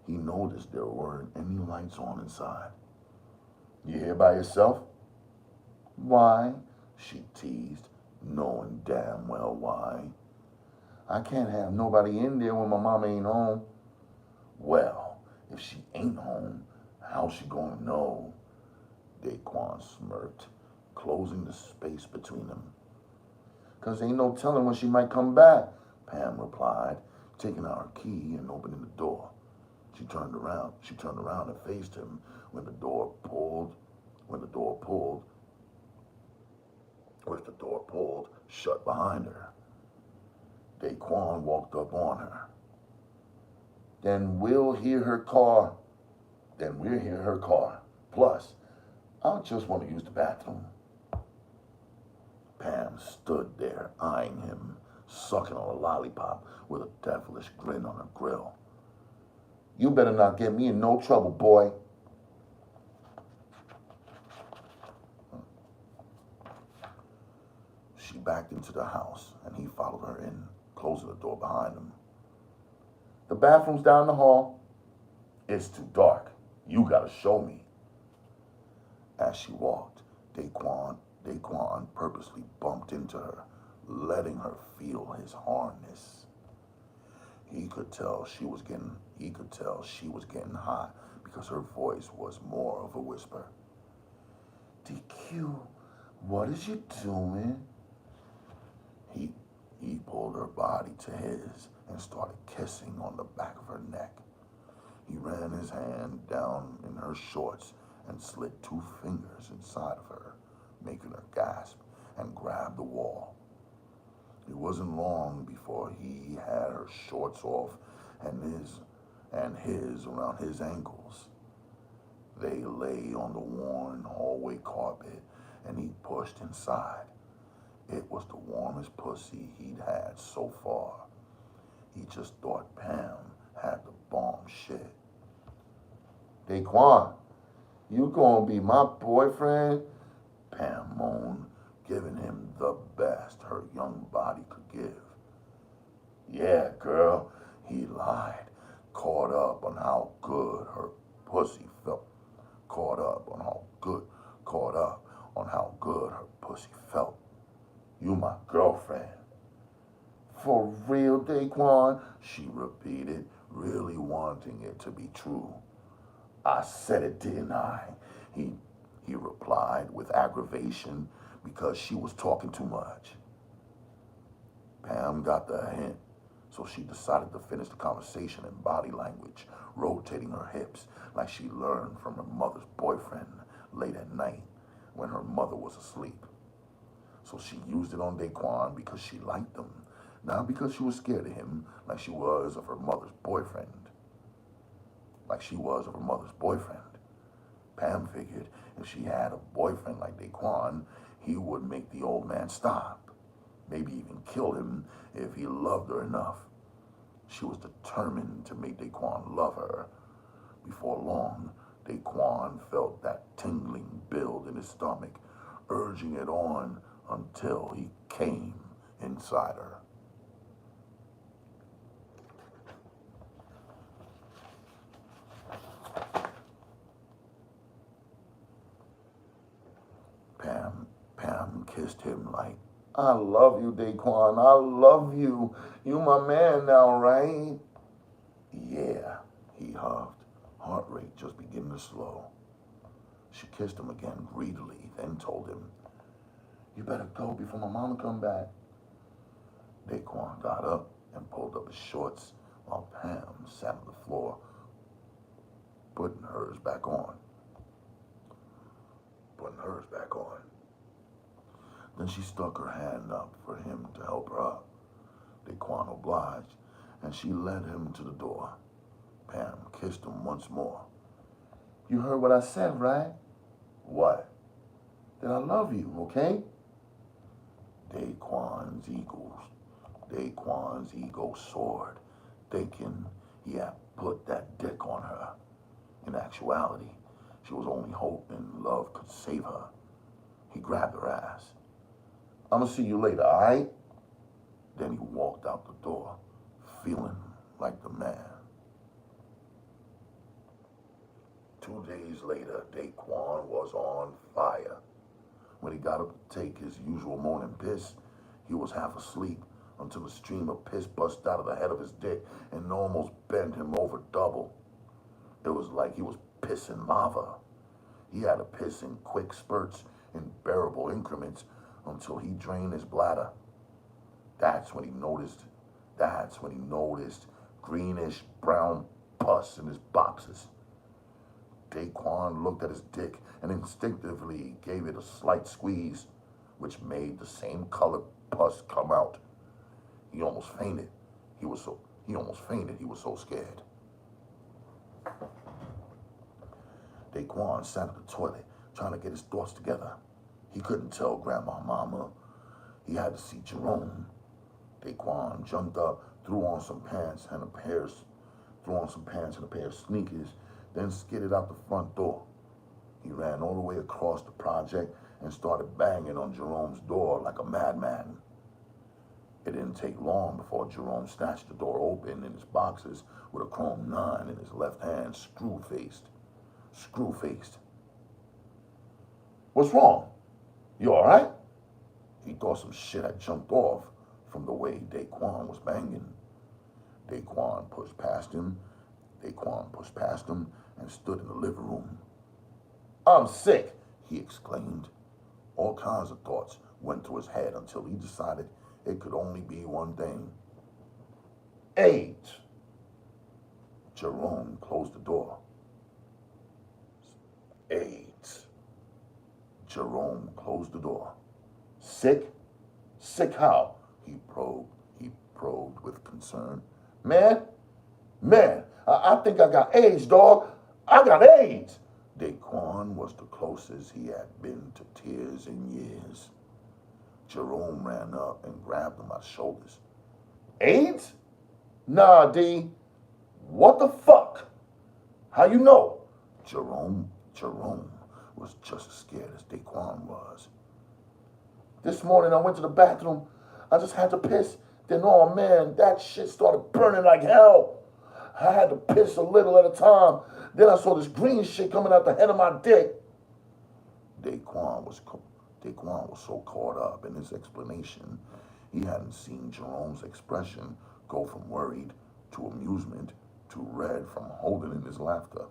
S1: He noticed there weren't any lights on inside. "You here by yourself?" "Why?" she teased, knowing damn well why. "I can't have nobody in there when my mama ain't home." "Well, if she ain't home, how's she gonna know?" DeQuan smirked, closing the space between them. "'Cause ain't no telling when she might come back," Pam replied, taking out her key and opening the door. She turned around and faced him when the door pulled shut behind her. DeQuan walked up on her. Then we'll hear her car. Plus, I just want to use the bathroom." Pam stood there, eyeing him, sucking on a lollipop with a devilish grin on her grill. "You better not get me in no trouble, boy." She backed into the house, and he followed her in, closing the door behind him. "The bathroom's down the hall." "It's too dark. You gotta show me." As she walked, DeQuan purposely bumped into her, letting her feel his hardness. He could tell she was getting hot because her voice was more of a whisper. "DQ, what is you doing?" He pulled her body to his and started kissing on the back of her neck. He ran his hand down in her shorts and slid 2 fingers inside of her, making her gasp and grab the wall. It wasn't long before he had her shorts off and his around his ankles. They lay on the worn hallway carpet, and he pushed inside. It was the warmest pussy he'd had so far. He just thought Pam had the bomb shit. DeQuan, you gonna be my boyfriend? Pam moaned, giving him the best her young body could give. Yeah, girl, he lied, caught up on how good her pussy felt. Caught up on how good her pussy felt. You my girlfriend. For real, DeQuan, she repeated, really wanting it to be true. I said it, didn't I? He replied with aggravation because she was talking too much. Pam got the hint, so she decided to finish the conversation in body language, rotating her hips like she learned from her mother's boyfriend late at night when her mother was asleep. So she used it on DeQuan because she liked him, not because she was scared of him like she was of her mother's boyfriend. Pam figured if she had a boyfriend like DeQuan, he would make the old man stop, maybe even kill him if he loved her enough. She was determined to make DeQuan love her. Before long, DeQuan felt that tingling build in his stomach, urging it on until he came inside her. Pam kissed him like, I love you, DeQuan. I love you. You my man now, right? Yeah, he huffed, heart rate just beginning to slow. She kissed him again greedily, then told him, you better go before my mama come back. DeQuan got up and pulled up his shorts while Pam sat on the floor, putting hers back on. Then she stuck her hand up for him to help her up. DeQuan obliged, and she led him to the door. Pam kissed him once more. You heard what I said, right? What? That I love you, okay? DeQuan's ego soared, thinking he had put that dick on her. In actuality, she was only hoping love could save her. He grabbed her ass. I'm gonna see you later, all right? Then he walked out the door, feeling like the man. 2 days later, DeQuan was on fire. When he got up to take his usual morning piss, he was half asleep until a stream of piss burst out of the head of his dick and almost bent him over double. It was like he was pissing lava. He had to piss in quick spurts in bearable increments until he drained his bladder. That's when he noticed greenish brown pus in his boxes. DeQuan looked at his dick and instinctively gave it a slight squeeze, which made the same colored pus come out. He almost fainted. He was so scared. DeQuan sat at the toilet, trying to get his thoughts together. He couldn't tell Grandma Mama. He had to see Jerome. DeQuan jumped up, threw on some pants and a pair of sneakers, then skidded out the front door. He ran all the way across the project and started banging on Jerome's door like a madman. It didn't take long before Jerome snatched the door open in his boxes with a chrome 9 in his left hand, screw-faced. What's wrong? You all right? He thought some shit had jumped off from the way DeQuan was banging. DeQuan pushed past him and stood in the living room. I'm sick, he exclaimed. All kinds of thoughts went through his head until he decided it could only be one thing. AIDS. Jerome closed the door. AIDS. Jerome closed the door. Sick? Sick how? He probed with concern. Man, I think I got AIDS, dog. I got AIDS. DeQuan was the closest he had been to tears in years. Jerome ran up and grabbed him by the shoulders.
S2: AIDS? Nah, D. What the fuck? How you know?
S1: Jerome was just as scared as DeQuan was.
S2: This morning I went to the bathroom. I just had to piss. Then, oh man, that shit started burning like hell. I had to piss a little at a time. Then I saw this green shit coming out the head of my dick.
S1: DeQuan was so caught up in his explanation, he hadn't seen Jerome's expression go from worried to amusement to red from holding in his laughter.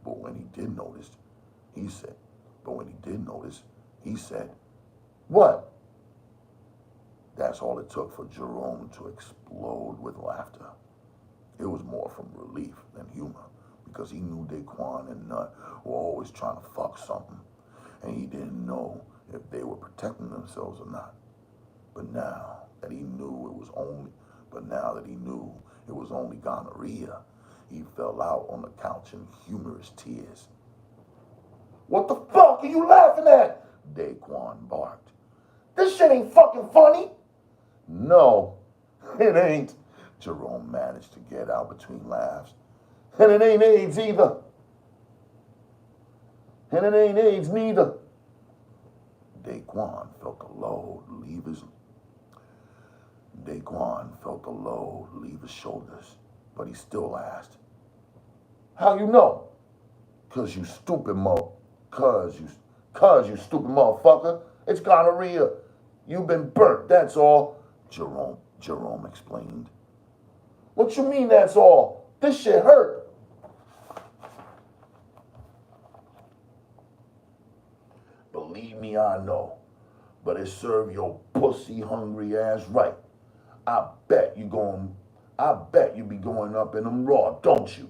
S1: But when he did notice, he said,
S2: What?
S1: That's all it took for Jerome to explode with laughter. It was more from relief than humor, because he knew DeQuan and Nut were always trying to fuck something, and he didn't know if they were protecting themselves or not. But now that he knew it was only gonorrhea, he fell out on the couch in humorous tears.
S2: What the fuck are you laughing at?
S1: DeQuan barked.
S2: This shit ain't fucking funny.
S1: No, it ain't. Jerome managed to get out between laughs.
S2: And it ain't AIDS either. And it ain't AIDS neither.
S1: DeQuan felt the load leave his shoulders, but he still asked,
S2: How you know?
S1: Cause you stupid motherfucker. It's gonorrhea. You've been burnt, that's all. Jerome explained.
S2: What you mean that's all? This shit hurt.
S1: Believe me, I know. But it served your pussy hungry ass right. I bet you be going up in them raw, don't you?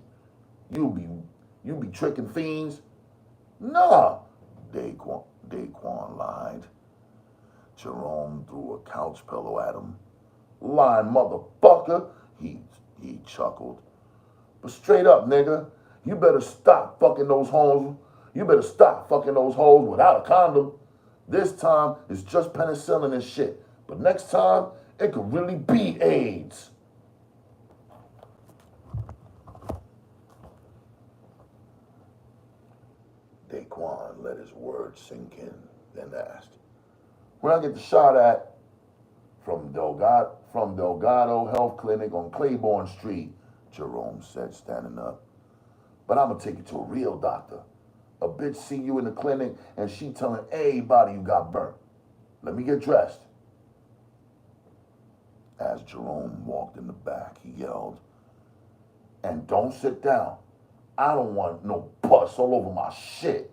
S1: You be tricking fiends?
S2: Nah.
S1: DeQuan lied. Jerome threw a couch pillow at him.
S2: Lying motherfucker.
S1: He chuckled.
S2: But straight up, nigga, you better stop fucking those hoes. You better stop fucking those hoes without a condom. This time, it's just penicillin and shit. But next time, it could really be AIDS.
S1: DeQuan let his words sink in, then asked,
S2: Where I get the shot at? From Delgado Health Clinic on Claiborne Street,
S1: Jerome said, standing up.
S2: But I'm going to take you to a real doctor. A bitch see you in the clinic and she telling everybody you got burnt. Let me get dressed.
S1: As Jerome walked in the back, he yelled,
S2: And don't sit down. I don't want no pus all over my shit.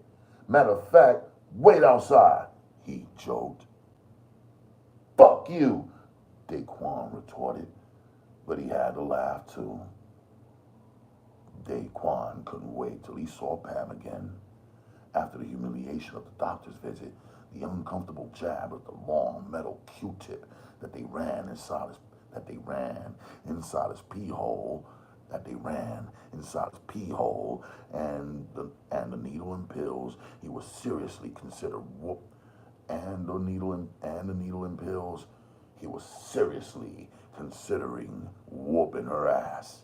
S2: Matter of fact, wait outside.
S1: He joked.
S2: Fuck you,
S1: DeQuan retorted, but he had to laugh too. DeQuan couldn't wait till he saw Pam again. After the humiliation of the doctor's visit, the uncomfortable jab of the long metal Q-tip that they ran inside his pee hole, and the needle and pills, he was seriously considering whooping her ass.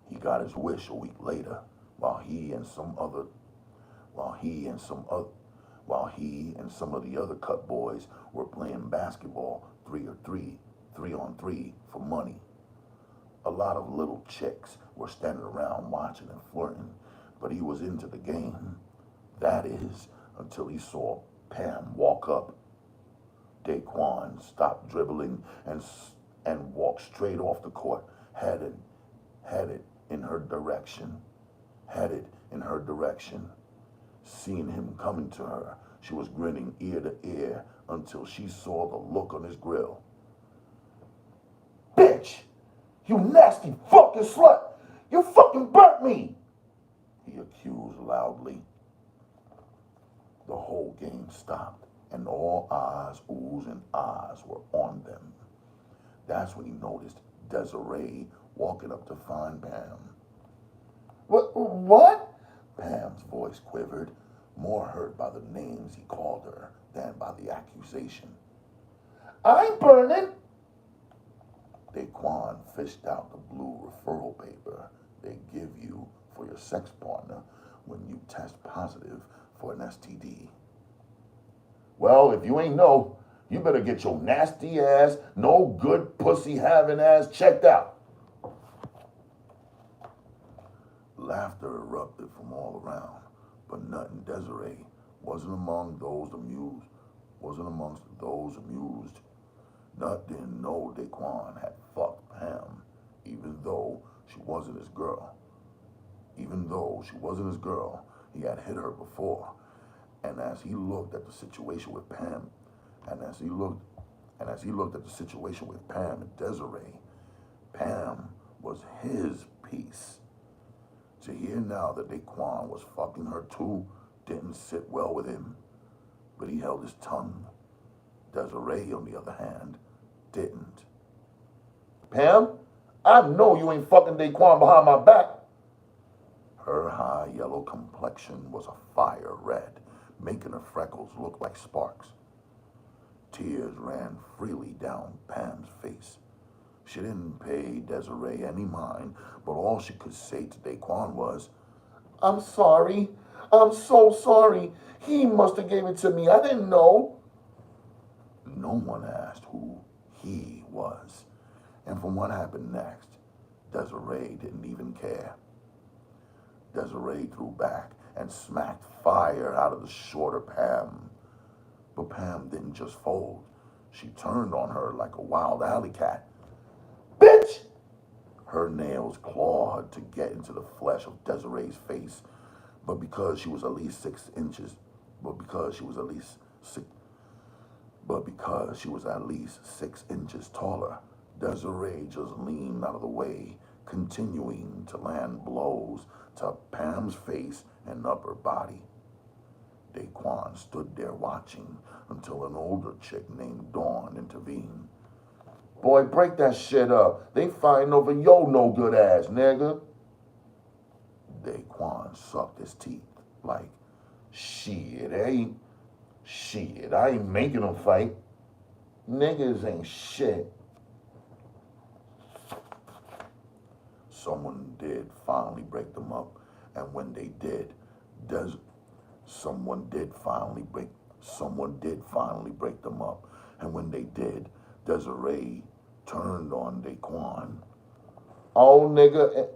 S1: He got his wish a week later, while he and some of the other cut boys were playing basketball 3-on-3 for money. A lot of little chicks were standing around watching and flirting, but he was into the game. That is, until he saw Pam walk up. DeQuan stopped dribbling and walked straight off the court, headed in her direction. Seeing him coming to her, she was grinning ear to ear until she saw the look on his grill.
S2: Bitch! You nasty fucking slut! You fucking burnt me!
S1: He accused loudly. The whole game stopped, and all eyes, oohs, and ahs were on them. That's when he noticed Desiree walking up to find Pam.
S2: What?
S1: Pam's voice quivered, more hurt by the names he called her
S2: stand by the accusation. I ain't burning. DeQuan fished out the blue referral paper they give you for your sex partner when you test positive for an STD. Well, if you ain't know, you better get your nasty ass, no good pussy having ass checked out. Laughter erupted from all around, but Nut and Desiree wasn't amongst those amused. Nut didn't know DeQuan had fucked Pam, even though she wasn't his girl. He had hit her before. And as he looked at the situation with Pam, and Desiree, Pam was his piece. To hear now that DeQuan was fucking her too didn't sit well with him, but he held his tongue. Desiree, on the other hand, didn't. Pam, I know you ain't fucking DeQuan behind my back. Her high yellow complexion was a fire red, making her freckles look like sparks. Tears ran freely down Pam's face. She didn't pay Desiree any mind, but all she could say to DeQuan was, I'm sorry. I'm so sorry. He must have gave it to me. I didn't know. No one asked who he was. And from what happened next, Desiree didn't even care. Desiree threw back and smacked fire out of the shorter Pam. But Pam didn't just fold. She turned on her like a wild alley cat. Bitch! Her nails clawed to get into the flesh of Desiree's face, but because she was at least 6 inches taller, Desiree just leaned out of the way, continuing to land blows to Pam's face and upper body. DeQuan stood there watching until an older chick named Dawn intervened. Boy, break that shit up. They fighting over your no good ass, nigga. DeQuan sucked his teeth like, I ain't making them fight. Niggas ain't shit. Someone did finally break them up, and when they did, someone did finally break them up, and when they did, Desiree turned on DeQuan. Oh nigga,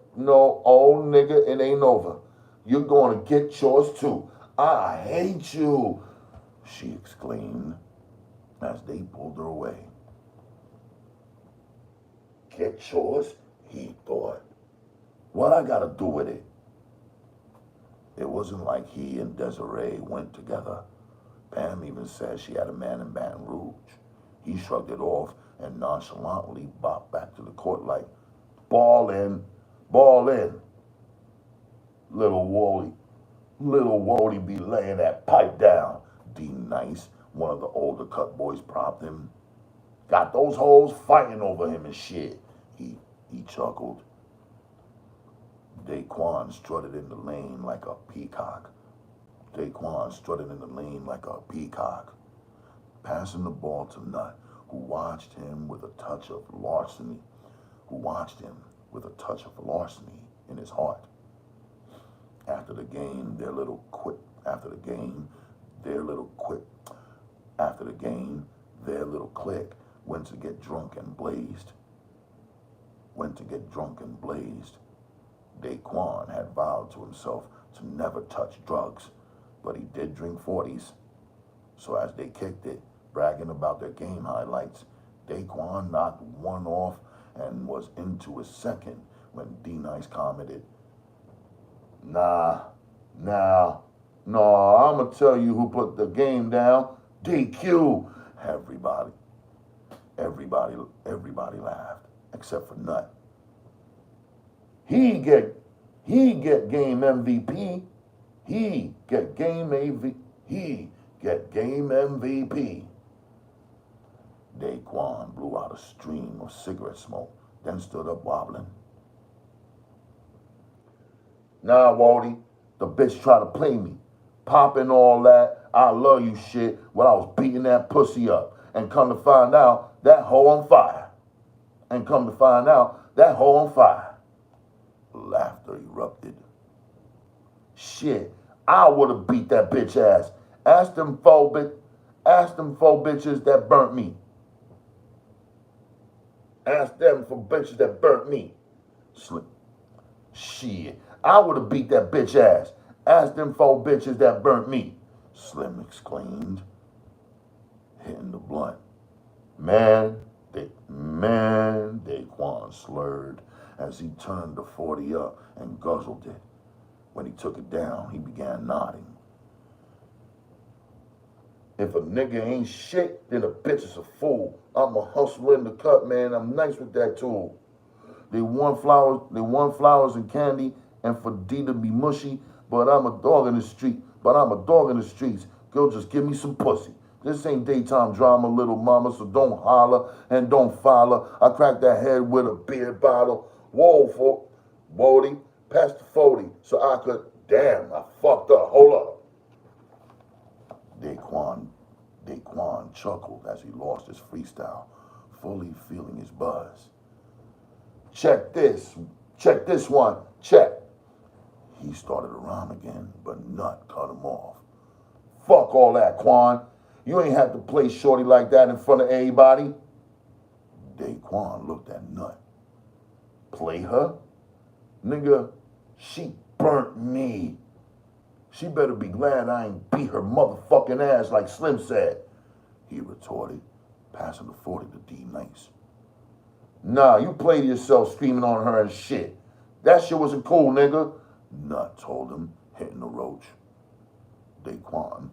S2: it ain't over. You're gonna get yours too. I hate you, she exclaimed as they pulled her away. Get yours? He thought. What I gotta do with it? It wasn't like he and Desiree went together. Pam even said she had a man in Baton Rouge. He shrugged it off and nonchalantly bopped back to the court like, ball in. Little Wally be laying that pipe down. D Nice, one of the older cut boys, propped him. Got those hoes fighting over him and shit. He chuckled. DeQuan strutted in the lane like a peacock. Passing the ball to Nut, who watched him with a touch of larceny in his heart. After the game, their little clique went to get drunk and blazed. DeQuan had vowed to himself to never touch drugs, but he did drink 40s. So as they kicked it, bragging about their game highlights, DeQuan knocked one off and was into his second when D-Nice commented, Nah, I'ma tell you who put the game down. DQ. Everybody laughed, except for Nut. He get game MVP. He get game MVP. DeQuan blew out a stream of cigarette smoke, then stood up wobbling. Nah, Waldy, the bitch tried to play me. popping all that I love you shit while I was beating that pussy up. And come to find out, that hoe on fire. And come to find out, that hoe on fire. Laughter erupted. Shit, I would have beat that bitch ass. Ask them four bitches that burnt me. Ask them for bitches that burnt me. Slim. Shit, I would have beat that bitch ass. Ask them four bitches that burnt me. Slim exclaimed, hitting the blunt. DeQuan slurred as he turned the 40 up and guzzled it. When he took it down, he began nodding. If a nigga ain't shit, then a bitch is a fool. I'm a hustler in the cut, man. I'm nice with that tool. They want flowers and candy, and for D to be mushy, but I'm a dog in the streets. Girl, just give me some pussy. This ain't daytime drama, little mama, so don't holler and don't follow. I cracked that head with a beer bottle. Whoa, Wody, pass the 40 so I could, damn, I fucked up, hold up. DeQuan chuckled as he lost his freestyle, fully feeling his buzz. Check this one, check. He started to rhyme again, but Nut cut him off. Fuck all that, Quan. You ain't have to play shorty like that in front of everybody. DeQuan looked at Nut. Play her? Nigga, she burnt me. She better be glad I ain't beat her motherfucking ass like Slim said, he retorted, passing the 40 to D Nice. Nah, you played yourself screaming on her and shit. That shit wasn't cool, nigga, Nut told him, hitting the roach. DeQuan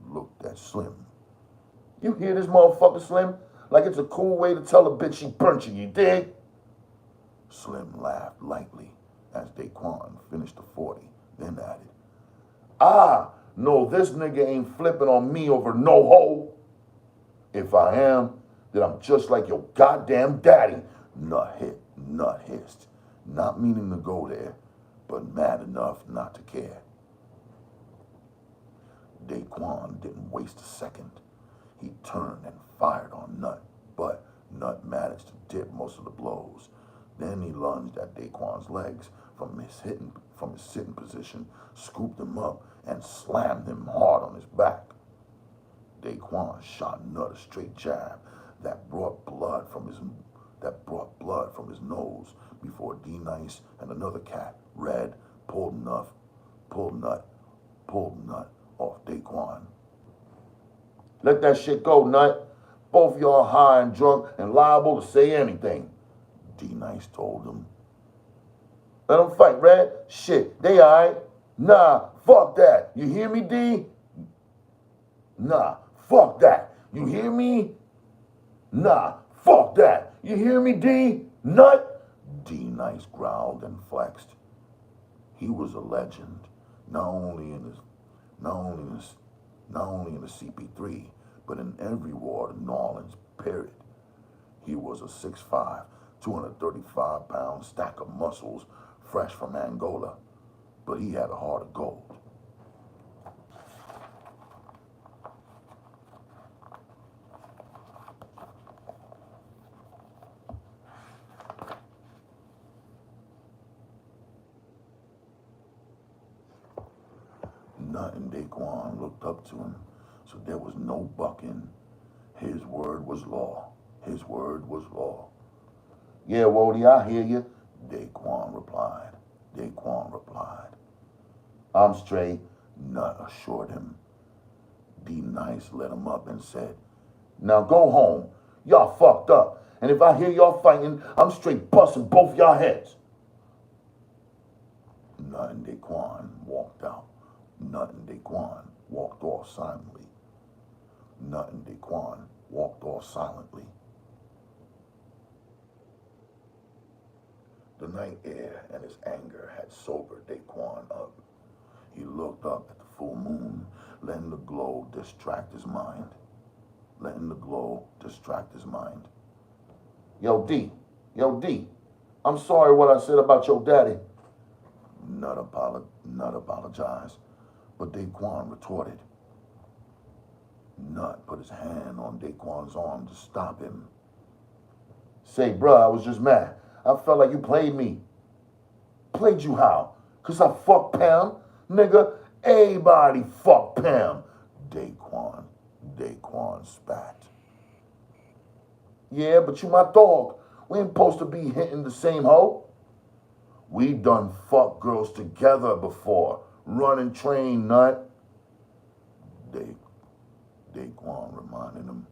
S2: looked at Slim. You hear this motherfucker, Slim? Like it's a cool way to tell a bitch she burnt you dig? Slim laughed lightly as DeQuan finished the 40, then added, no, this nigga ain't flipping on me over no hoe. If I am, then I'm just like your goddamn daddy, Nut hissed, not meaning to go there, but mad enough not to care. DeQuan didn't waste a second. He turned and fired on Nut, but Nut managed to dip most of the blows. Then he lunged at DeQuan's legs from his sitting position, scooped him up, and slammed him hard on his back. DeQuan shot Nut a straight jab that brought blood from his nose before D Nice and another cat, Red, pulled Nut off DeQuan. Let that shit go, Nut. Both of y'all high and drunk and liable to say anything, D Nice told him. Let them fight, Red. Shit, they alright. Nah, fuck that. You hear me, D? Nah, fuck that. You hear me? Nah, fuck that. You hear me, D? Nut? D Nice growled and flexed. He was a legend, not only in the CP3, but in every ward in New Orleans, period. He was a 6'5", 235-pound stack of muscles, fresh from Angola, but he had a heart of gold. Nut and DeQuan looked up to him, so there was no bucking. His word was law. His word was law. Yeah, Wody, I hear you, DeQuan replied. I'm straight, Nut assured him. D Nice let him up and said, now go home. Y'all fucked up. And if I hear y'all fighting, I'm straight busting both y'all heads. Nut and DeQuan walked out. Nut and DeQuan walked off silently. The night air and his anger had sobered DeQuan up. He looked up at the full moon, letting the glow distract his mind. Yo, D, I'm sorry what I said about your daddy. Nut apologized, But DeQuan retorted. Nut put his hand on DeQuan's arm to stop him. Say, bruh, I was just mad. I felt like you played me. Played you how? Cause I fucked Pam? Nigga, everybody fucked Pam. DeQuan spat. Yeah, but you my dog. We ain't supposed to be hitting the same hoe. We done fuck girls together before. Run and train, nut. DeQuan reminded him.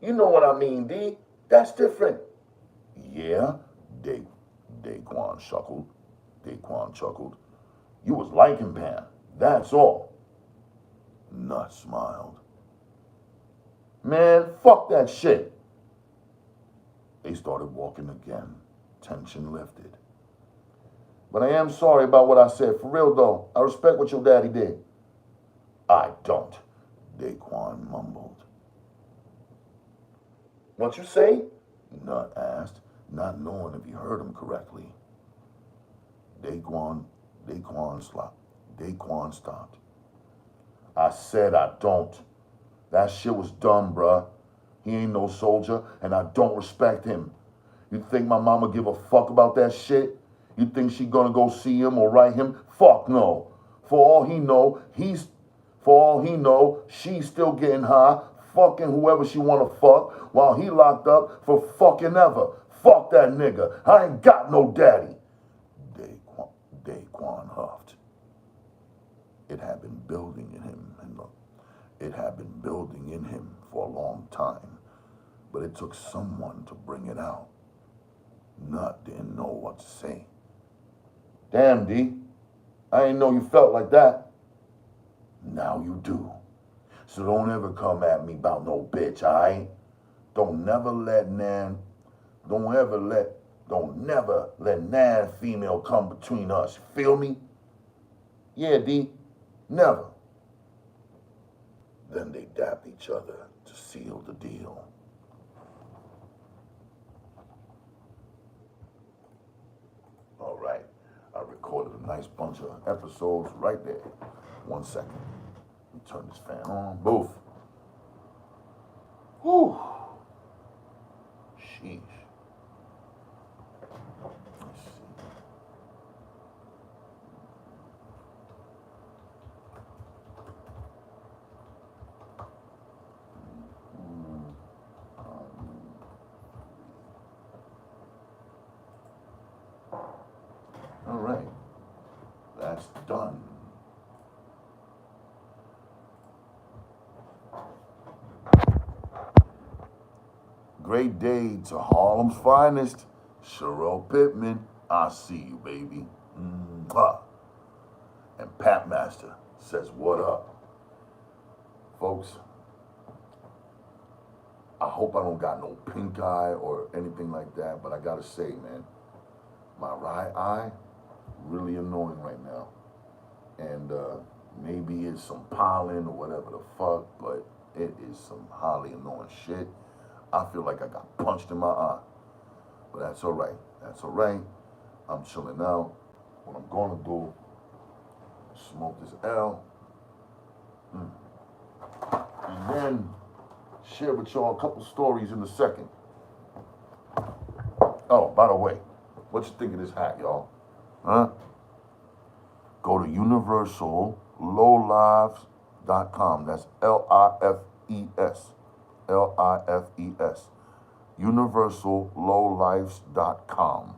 S2: You know what I mean, D? That's different. Yeah, DeQuan chuckled. DeQuan chuckled. You was liking Pam. That's all. Nut smiled. Man, fuck that shit. They started walking again. Tension lifted. But I am sorry about what I said. For real, though. I respect what your daddy did. I don't, DeQuan mumbled. What you say? Nut asked, not knowing if he heard him correctly. DeQuan stopped. I said I don't. That shit was dumb, bruh. He ain't no soldier, and I don't respect him. You think my mama give a fuck about that shit? You think she gonna go see him or write him? Fuck no. For all he know, she's still getting high, fucking whoever she wanna fuck, while he locked up for fucking ever. Fuck that nigga. I ain't got no daddy. DeQuan huffed. It had been building in him, and look, it had been building in him for a long time, but it took someone to bring it out. Nut didn't know what to say. Damn, D, I ain't know you felt like that. Now you do. So don't ever come at me about no bitch, alright? Don't never let Nan female come between us. Feel me? Yeah, D. Never. Then they dapped each other to seal the deal. All right. I recorded a nice bunch of episodes right there. 1 second. Let me turn this fan on. Boof. Whew. Sheesh. Let's see. All right. That's done. Great day to Harlem's finest, Sherelle Pittman. I see you, baby. Mwah. And Pat Master says, what up? Folks, I hope I don't got no pink eye or anything like that, but I gotta say, man, my right eye, really annoying right now. And maybe it's some pollen or whatever the fuck, but it is some highly annoying shit. I feel like I got punched in my eye. But that's all right. That's all right. I'm chilling out. What I'm gonna do, smoke this L, and then share with y'all a couple stories in a second. Oh, by the way, what you think of this hat, y'all? Huh? Go to universallowlives.com. That's Lifes. Lifes. Universallowlives.com.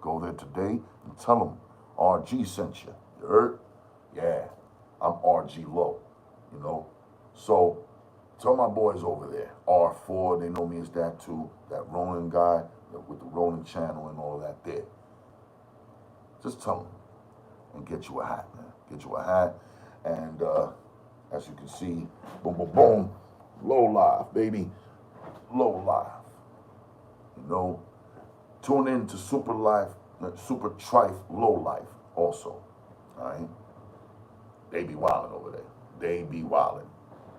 S2: Go there today and tell them RG sent you. You heard? Yeah, I'm RG Low, you know. So tell my boys over there, R4, they know me as that too, that Ronin guy with the Ronin channel and all of that there. Just tell them and get you a hat, man. Get you a hat. And as you can see, boom, boom, boom, Low Live, baby. Low Live. You know, tune in to Super Trife Low Life also. All right? They be wildin' over there. They be wildin'.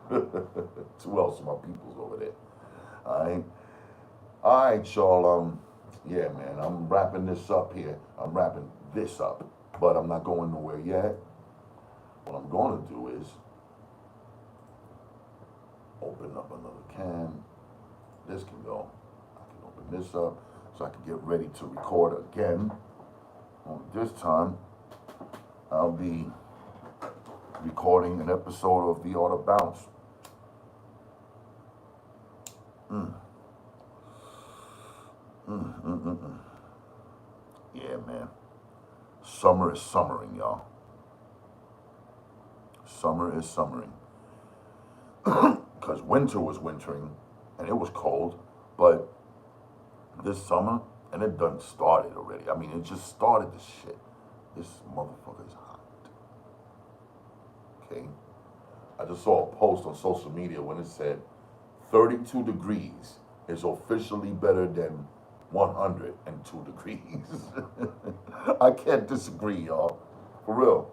S2: Two else of my peoples over there. All right? All right, y'all. Yeah, man, I'm wrapping this up here. I'm wrapping this up, but I'm not going nowhere yet. What I'm going to do is open up another can. This can go. I can open this up so I can get ready to record again. This time, I'll be recording an episode of The Art of Bounce. Yeah, man. Summer is summering, y'all. Summer is summering. Because winter was wintering and it was cold, but this summer, and it done started already. I mean, it just started this shit. This motherfucker is hot. Okay? I just saw a post on social media when it said 32 degrees is officially better than 102 degrees. I can't disagree, y'all. For real.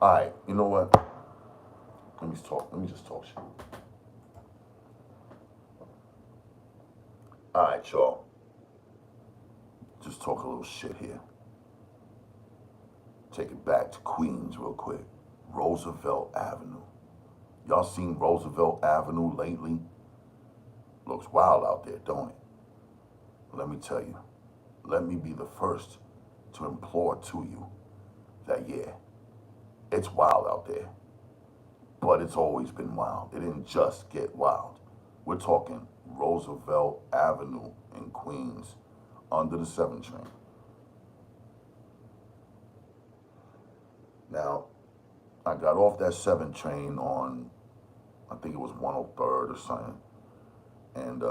S2: Alright, you know what? Let me just talk shit. Alright, y'all. Just talk a little shit here. Take it back to Queens real quick. Roosevelt Avenue. Y'all seen Roosevelt Avenue lately? Looks wild out there, don't it? Let me tell you. Let me be the first to implore to you that, yeah, it's wild out there. But it's always been wild. It didn't just get wild. We're talking Roosevelt Avenue in Queens under the 7 train. Now, I got off that 7 train on, I think it was 103rd or something. And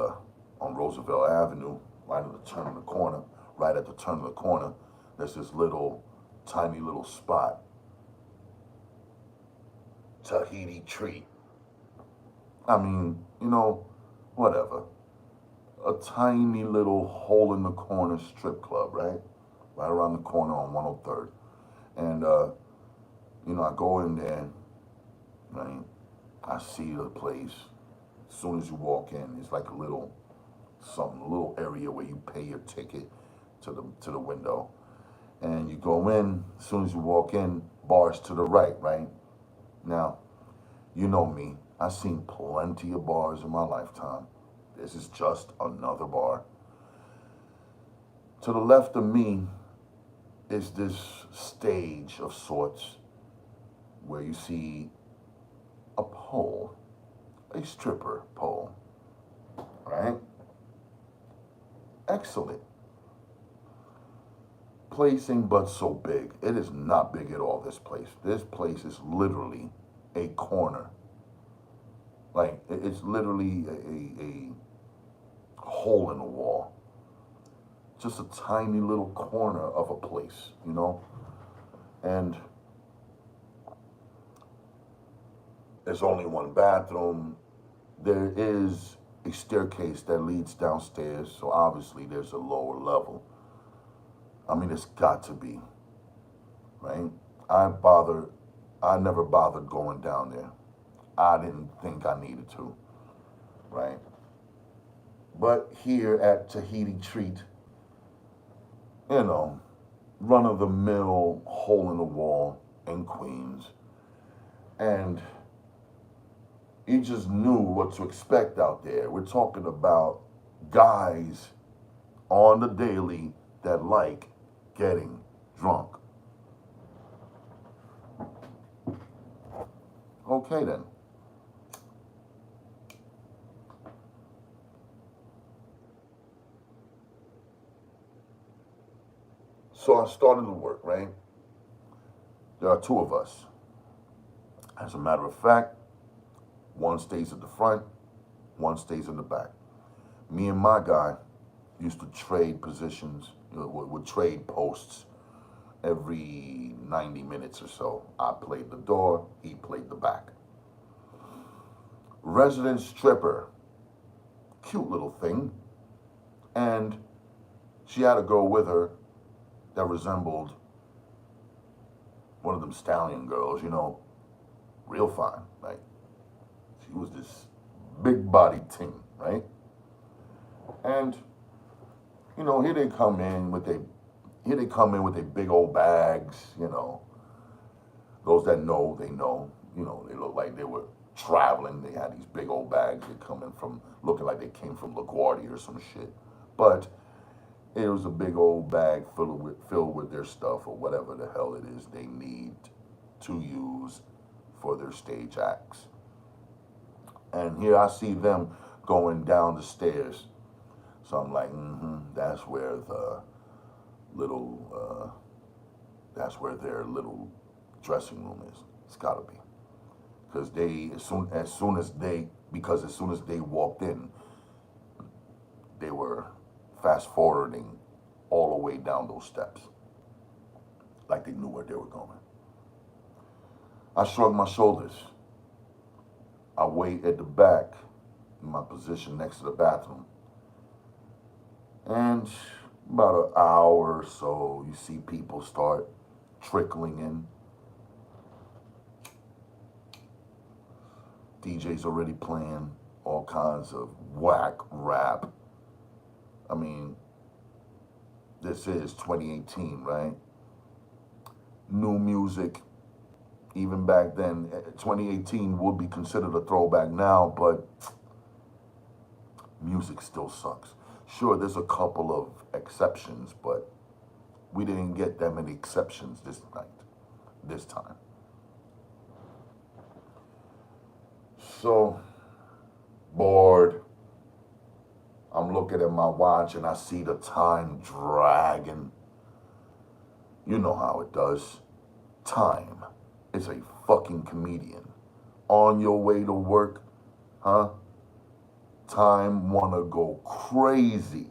S2: on Roosevelt Avenue, right at the turn of the corner, there's this tiny little spot. Tahiti Treat. I mean, whatever. A tiny little hole in the corner strip club, right? Right around the corner on 103rd. And, I go in there, right? I see the place. As soon as you walk in, it's like a little area where you pay your ticket to the window. And you go in, as soon as you walk in, bars to the right? Now, you know me. I've seen plenty of bars in my lifetime. This is just another bar. To the left of me is this stage of sorts where you see a pole, a stripper pole, right? Excellent. Place ain't but so big. It is not big at all, this place. This place is literally a corner. Like, it's literally a hole in the wall. Just a tiny little corner of a place, And there's only one bathroom. There is a staircase that leads downstairs, so obviously there's a lower level. I mean, it's got to be, right? I never bothered going down there. I didn't think I needed to, right? But here at Tahiti Treat, run-of-the-mill hole in the wall in Queens, and you just knew what to expect out there. We're talking about guys on the daily that like getting drunk. Okay then. So I started to work, right? There are 2 of us. As a matter of fact, one stays at the front, one stays in the back. Me and my guy used to trade positions, would trade posts every 90 minutes or so. I played the door, he played the back. Resident stripper, cute little thing. And she had a girl with her that resembled one of them stallion girls, real fine. Like, she was this big body thing, right? And here they come in with their big old bags, Those that know, they know. They look like they were traveling. They had these big old bags. They coming from, looking like they came from LaGuardia or some shit. But it was a big old bag filled with their stuff or whatever the hell it is they need to use for their stage acts. And here I see them going down the stairs. So I'm like, that's where the little, that's where their little dressing room is. It's gotta be. Because as soon as they walked in, they were fast forwarding all the way down those steps. Like they knew where they were going. I shrugged my shoulders. I wait at the back in my position next to the bathroom. And about an hour or so, you see people start trickling in. DJ's already playing all kinds of whack rap. I mean, this is 2018, right? New music, even back then, 2018 would be considered a throwback now, but music still sucks. Sure, there's a couple of exceptions, but we didn't get that many exceptions this time. So, bored. I'm looking at my watch and I see the time dragging. You know how it does. Time is a fucking comedian. On your way to work, huh? Time wanna go crazy.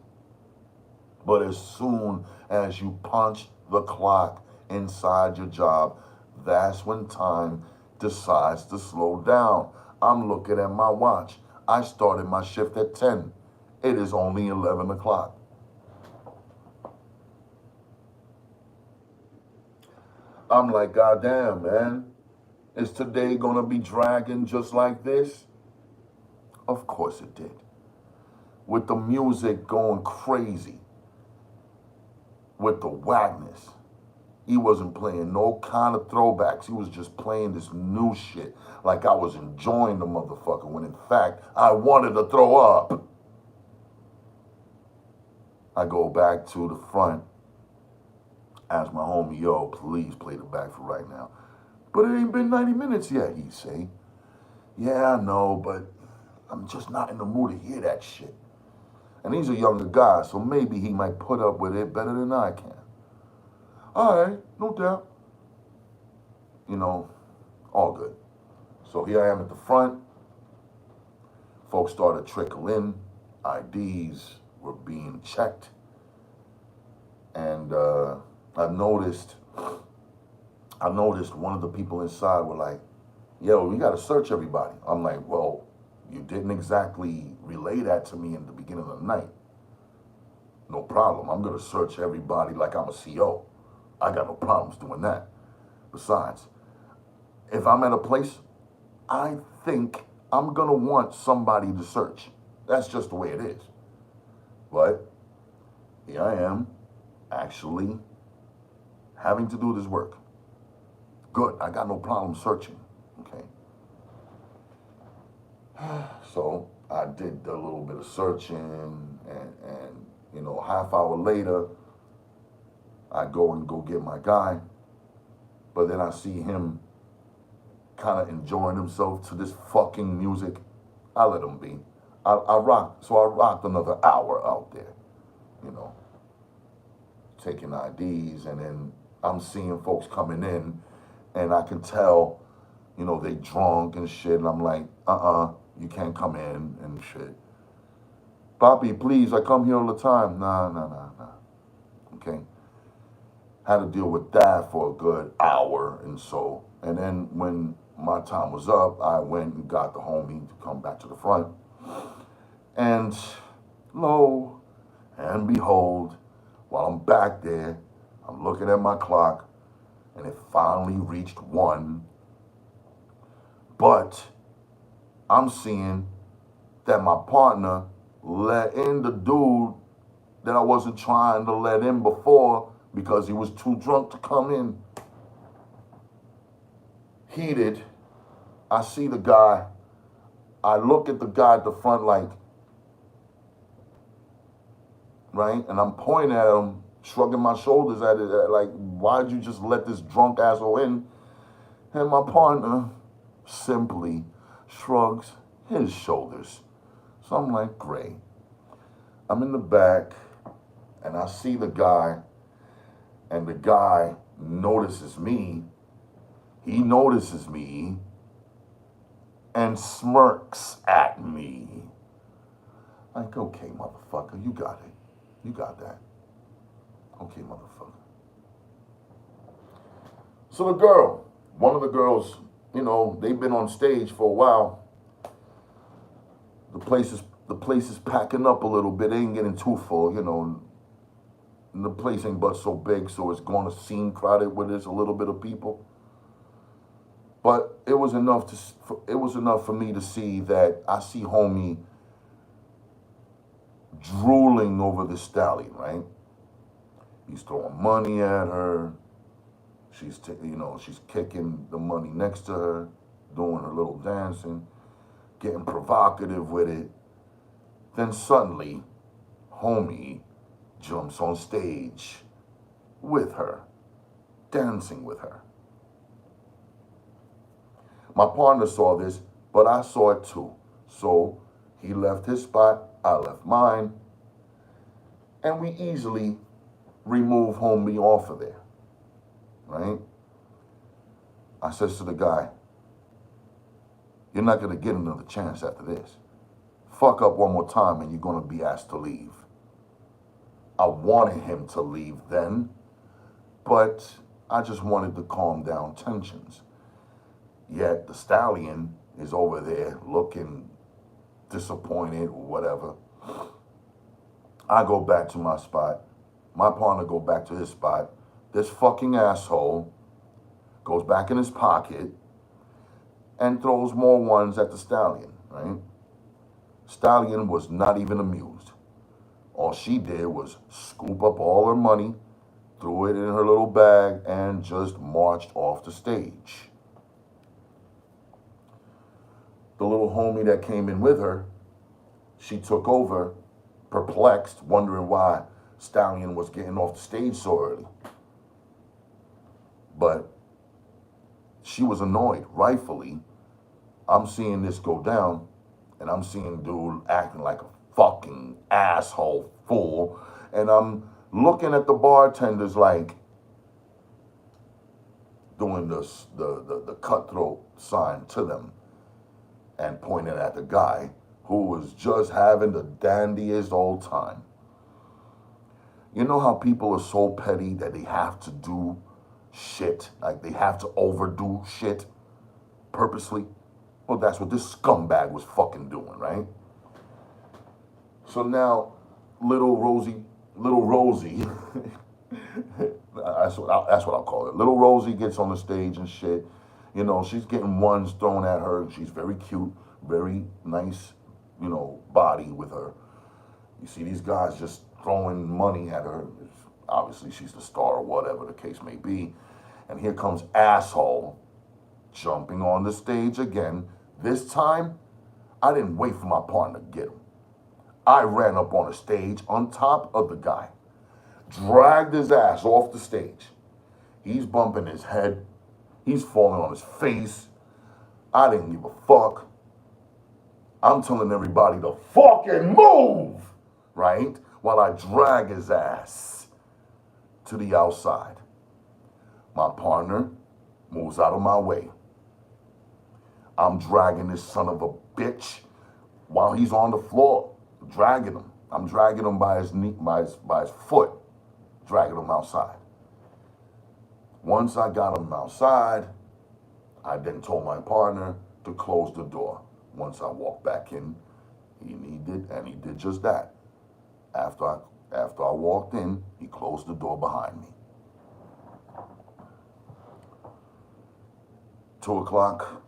S2: But as soon as you punch the clock inside your job, that's when time decides to slow down. I'm looking at my watch. I started my shift at 10. It is only 11 o'clock. I'm like, goddamn, man. Is today gonna be dragging just like this? Of course it did. With the music going crazy. With the whackness. He wasn't playing no kind of throwbacks. He was just playing this new shit. Like I was enjoying the motherfucker when in fact I wanted to throw up. I go back to the front. Ask my homie, yo, please play the back for right now. But it ain't been 90 minutes yet, he say. Yeah, I know, but I'm just not in the mood to hear that shit. And he's a younger guy, so maybe he might put up with it better than I can. All right, no doubt. All good. So here I am at the front. Folks started to trickle in. IDs were being checked. And I noticed one of the people inside were like, yo, we got to search everybody. I'm like, well, you didn't exactly relay that to me in the beginning of the night. No problem. I'm going to search everybody like I'm a CO. I got no problems doing that. Besides, if I'm at a place, I think I'm going to want somebody to search. That's just the way it is. But here I am, actually having to do this work. Good, I got no problem searching, okay? So I did a little bit of searching and half hour later, I go get my guy, but then I see him kind of enjoying himself to this fucking music. I let him be. I rocked another hour out there, taking IDs, and then I'm seeing folks coming in, and I can tell, they drunk and shit, and I'm like, you can't come in and shit. Poppy, please, I come here all the time. Nah. Okay. Had to deal with that for a good hour and so. And then when my time was up, I went and got the homie to come back to the front. And lo and behold, while I'm back there, I'm looking at my clock, and it finally reached 1. But I'm seeing that my partner let in the dude that I wasn't trying to let in before because he was too drunk to come in. Heated, I see the guy. I look at the guy at the front like, right? And I'm pointing at him, shrugging my shoulders at it, like, why'd you just let this drunk asshole in? And my partner simply shrugs his shoulders. So I'm like, great. I'm in the back, and I see the guy, and the guy notices me. He notices me and smirks at me. Like, okay, motherfucker, you got it. You got that. Okay, motherfucker. So the girl, one of the girls, you know, they've been on stage for a while. The place is packing up a little bit. They ain't getting too full, you know. And the place ain't but so big, so it's going to seem crowded where there's a little bit of people. But it was enough for me to see that I see homie drooling over the stallion, right? He's throwing money at her. She's she's kicking the money next to her, doing her little dancing, getting provocative with it. Then suddenly, homie jumps on stage with her, dancing with her. My partner saw this, but I saw it too. So he left his spot, I left mine, and we easily removed homie off of there, right? I says to the guy, you're not gonna get another chance after this. Fuck up one more time and you're gonna be asked to leave. I wanted him to leave then, but I just wanted to calm down tensions. Yet the stallion is over there looking disappointed or whatever. I go back to my spot. My partner go back to his spot. This fucking asshole goes back in his pocket and throws more ones at the stallion, right? Stallion was not even amused. All she did was scoop up all her money, threw it in her little bag, and just marched off the stage. The little homie that came in with her, she took over, perplexed, wondering why Stallion was getting off the stage so early. But she was annoyed, rightfully. I'm seeing this go down, and I'm seeing dude acting like a fucking asshole fool, and I'm looking at the bartenders like doing the cutthroat sign to them and pointing at the guy who was just having the dandiest old time. You know how people are so petty that they have to do shit, like they have to overdo shit purposely? Well, that's what this scumbag was fucking doing, right? So now, little Rosie, that's what I'll call it. Little Rosie gets on the stage and shit. You know, she's getting ones thrown at her. She's very cute, very nice, you know, body with her. You see these guys just throwing money at her. Obviously, she's the star or whatever the case may be. And here comes asshole jumping on the stage again. This time, I didn't wait for my partner to get him. I ran up on the stage on top of the guy, dragged his ass off the stage. He's bumping his head. He's falling on his face. I didn't give a fuck. I'm telling everybody to fucking move, right? While I drag his ass to the outside. My partner moves out of my way. I'm dragging this son of a bitch while he's on the floor, dragging him. I'm dragging him by his knee, by his foot, dragging him outside. Once I got him outside, I then told my partner to close the door. Once I walked back in, he did just that. After I walked in, he closed the door behind me. 2 o'clock.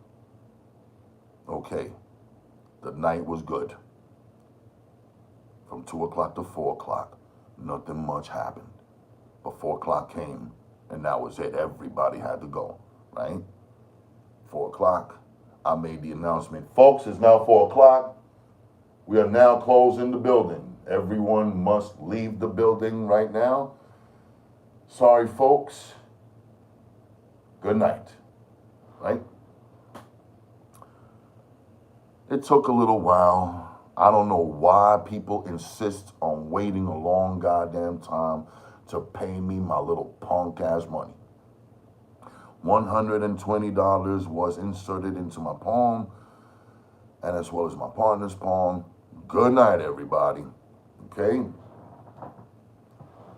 S2: Okay, the night was good. From 2 o'clock to 4 o'clock, nothing much happened. But 4 o'clock came, and that was it. Everybody had to go, right? 4 o'clock, I made the announcement. Folks, it's now 4 o'clock. We are now closing the building. Everyone must leave the building right now. Sorry, folks. Good night, right? It took a little while. I don't know why people insist on waiting a long goddamn time to pay me my little punk ass money. $120 was inserted into my palm, and as well as my partner's palm. Good night, everybody. Okay?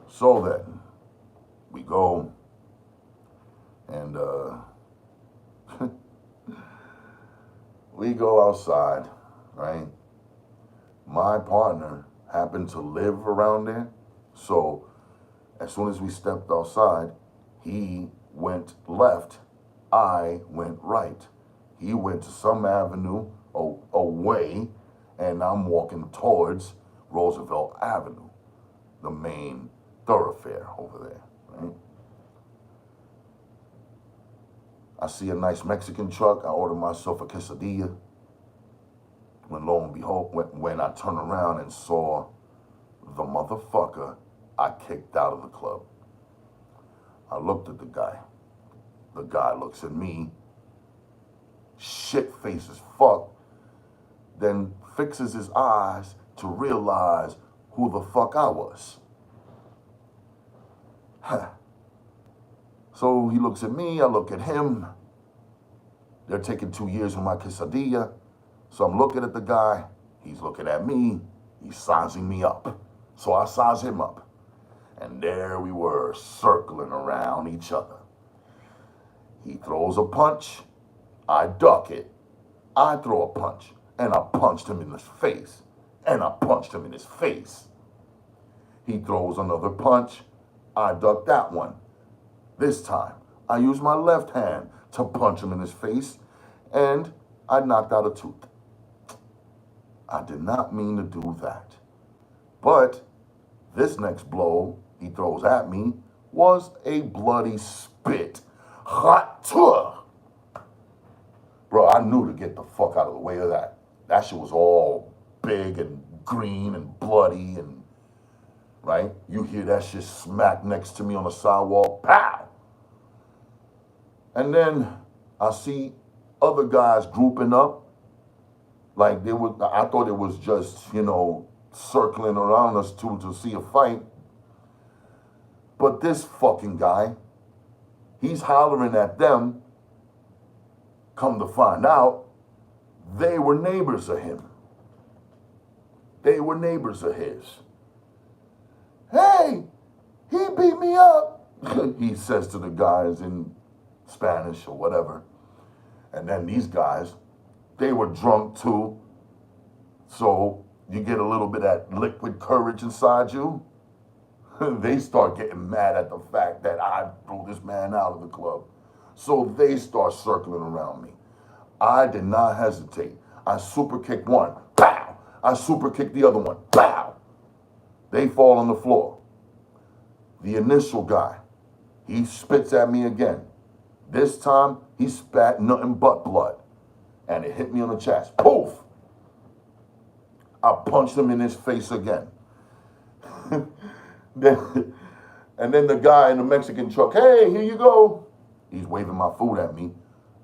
S2: So then, we go, and we go outside, right? My partner happened to live around there, so as soon as we stepped outside, he went left, I went right. He went to some avenue away, and I'm walking towards Roosevelt Avenue, the main thoroughfare over there, right? I see a nice Mexican truck. I order myself a quesadilla. When lo and behold, when I turn around and saw the motherfucker I kicked out of the club. I looked at the guy. The guy looks at me, shit face as fuck, then fixes his eyes to realize who the fuck I was. So he looks at me, I look at him. They're taking 2 years on my quesadilla. So I'm looking at the guy, he's looking at me, he's sizing me up. So I size him up. And there we were, circling around each other. He throws a punch, I duck it. I throw a punch, and I punched him in his face. And I punched him in his face. He throws another punch, I duck that one. This time, I use my left hand to punch him in his face, and I knocked out a tooth. I did not mean to do that. But this next blow he throws at me was a bloody spit. Hot tuh! Bro, I knew to get the fuck out of the way of that. That shit was all big and green and bloody and, right? You hear that shit smack next to me on the sidewalk, pow! And then I see other guys grouping up. Like I thought it was just, circling around us to see a fight. But this fucking guy, he's hollering at them. Come to find out, they were neighbors of him. They were neighbors of his. Hey, he beat me up, he says to the guys in Spanish or whatever. And then these guys, they were drunk too. So you get a little bit of that liquid courage inside you. They start getting mad at the fact that I threw this man out of the club. So they start circling around me. I did not hesitate. I super kicked one, pow! I super kicked the other one, pow! They fall on the floor. The initial guy, he spits at me again. This time, he spat nothing but blood. And it hit me on the chest. Poof! I punched him in his face again. And then the guy in the Mexican truck, hey, here you go. He's waving my food at me.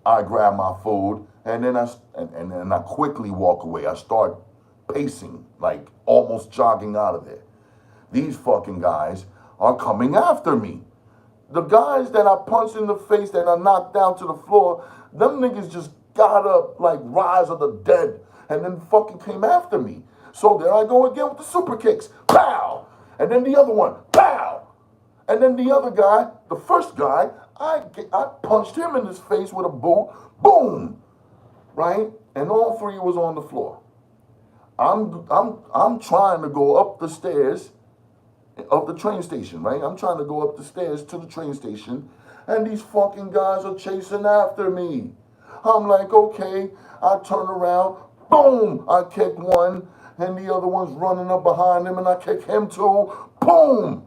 S2: I grab my food, and then I quickly walk away. I start pacing, like almost jogging out of there. These fucking guys are coming after me. The guys that I punched in the face, that I knocked down to the floor, them niggas just got up like Rise of the Dead and then fucking came after me. So there I go again with the super kicks. Pow! And then the other one. Pow! And then the other guy, the first guy, I punched him in his face with a boot. Boom! Right? And all three was on the floor. I'm trying to go up the stairs of the train station, right? I'm trying to go up the stairs to the train station, and these fucking guys are chasing after me. I'm like, okay, I turn around, boom, I kick one, and the other one's running up behind him, and I kick him too. Boom!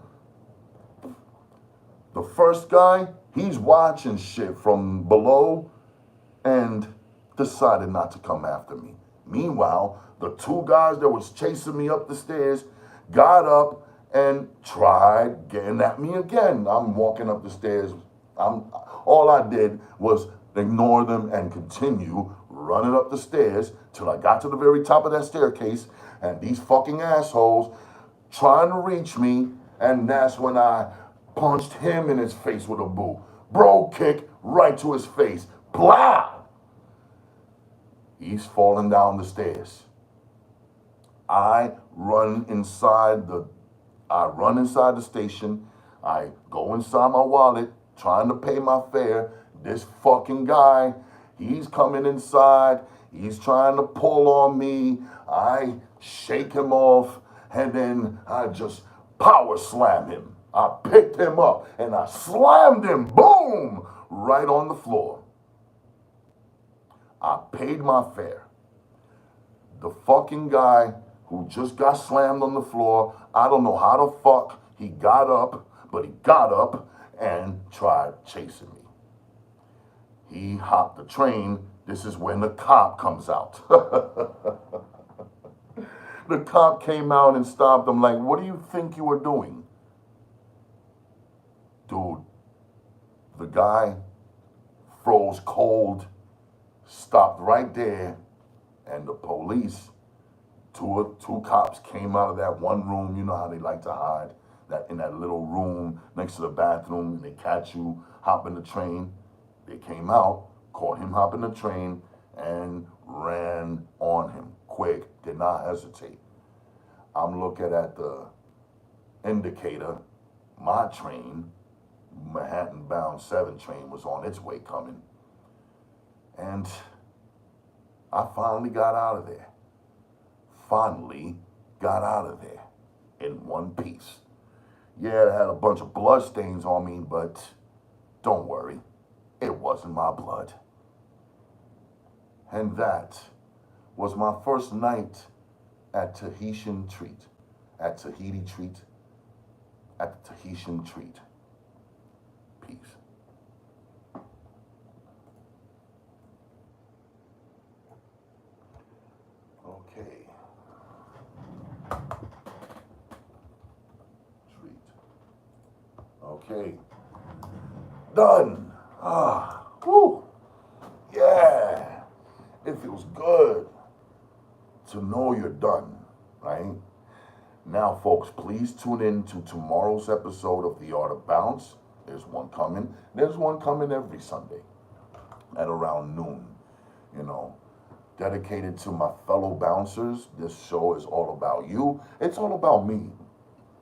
S2: The first guy, he's watching shit from below and decided not to come after me. Meanwhile, the two guys that was chasing me up the stairs got up and tried getting at me again. I'm walking up the stairs. All I did was ignore them and continue running up the stairs till I got to the very top of that staircase, and these fucking assholes trying to reach me, and that's when I punched him in his face with a boot. Bro kick right to his face. Blah! He's falling down the stairs. I run inside the station. I go inside my wallet, trying to pay my fare. This fucking guy, he's coming inside. He's trying to pull on me. I shake him off, and then I just power slam him. I picked him up, and I slammed him, boom, right on the floor. I paid my fare. The fucking guy who just got slammed on the floor, I don't know how the fuck he got up, but he got up and tried chasing me. He hopped the train. This is when the cop comes out. The cop came out and stopped him like, what do you think you were doing? Dude, the guy froze cold, stopped right there, and the police, two cops came out of that one room. You know how they like to hide, that in that little room next to the bathroom, and they catch you hopping the train. They came out, caught him hopping the train, and ran on him quick, did not hesitate. I'm looking at the indicator. My train, Manhattan bound 7 train, was on its way coming. And I finally got out of there. In one piece. Yeah, it had a bunch of blood stains on me, but don't worry, it wasn't my blood. And that was my first night at Tahiti Treat. At the Tahiti Treat. Peace. Okay. Treat. Okay. Done. Whew. Yeah. It feels good to know you're done, right? Now, folks, please tune in to tomorrow's episode of The Art of Bounce. There's one coming. There's one coming every Sunday at around noon, you know. Dedicated to my fellow bouncers. This show is all about you. It's all about me.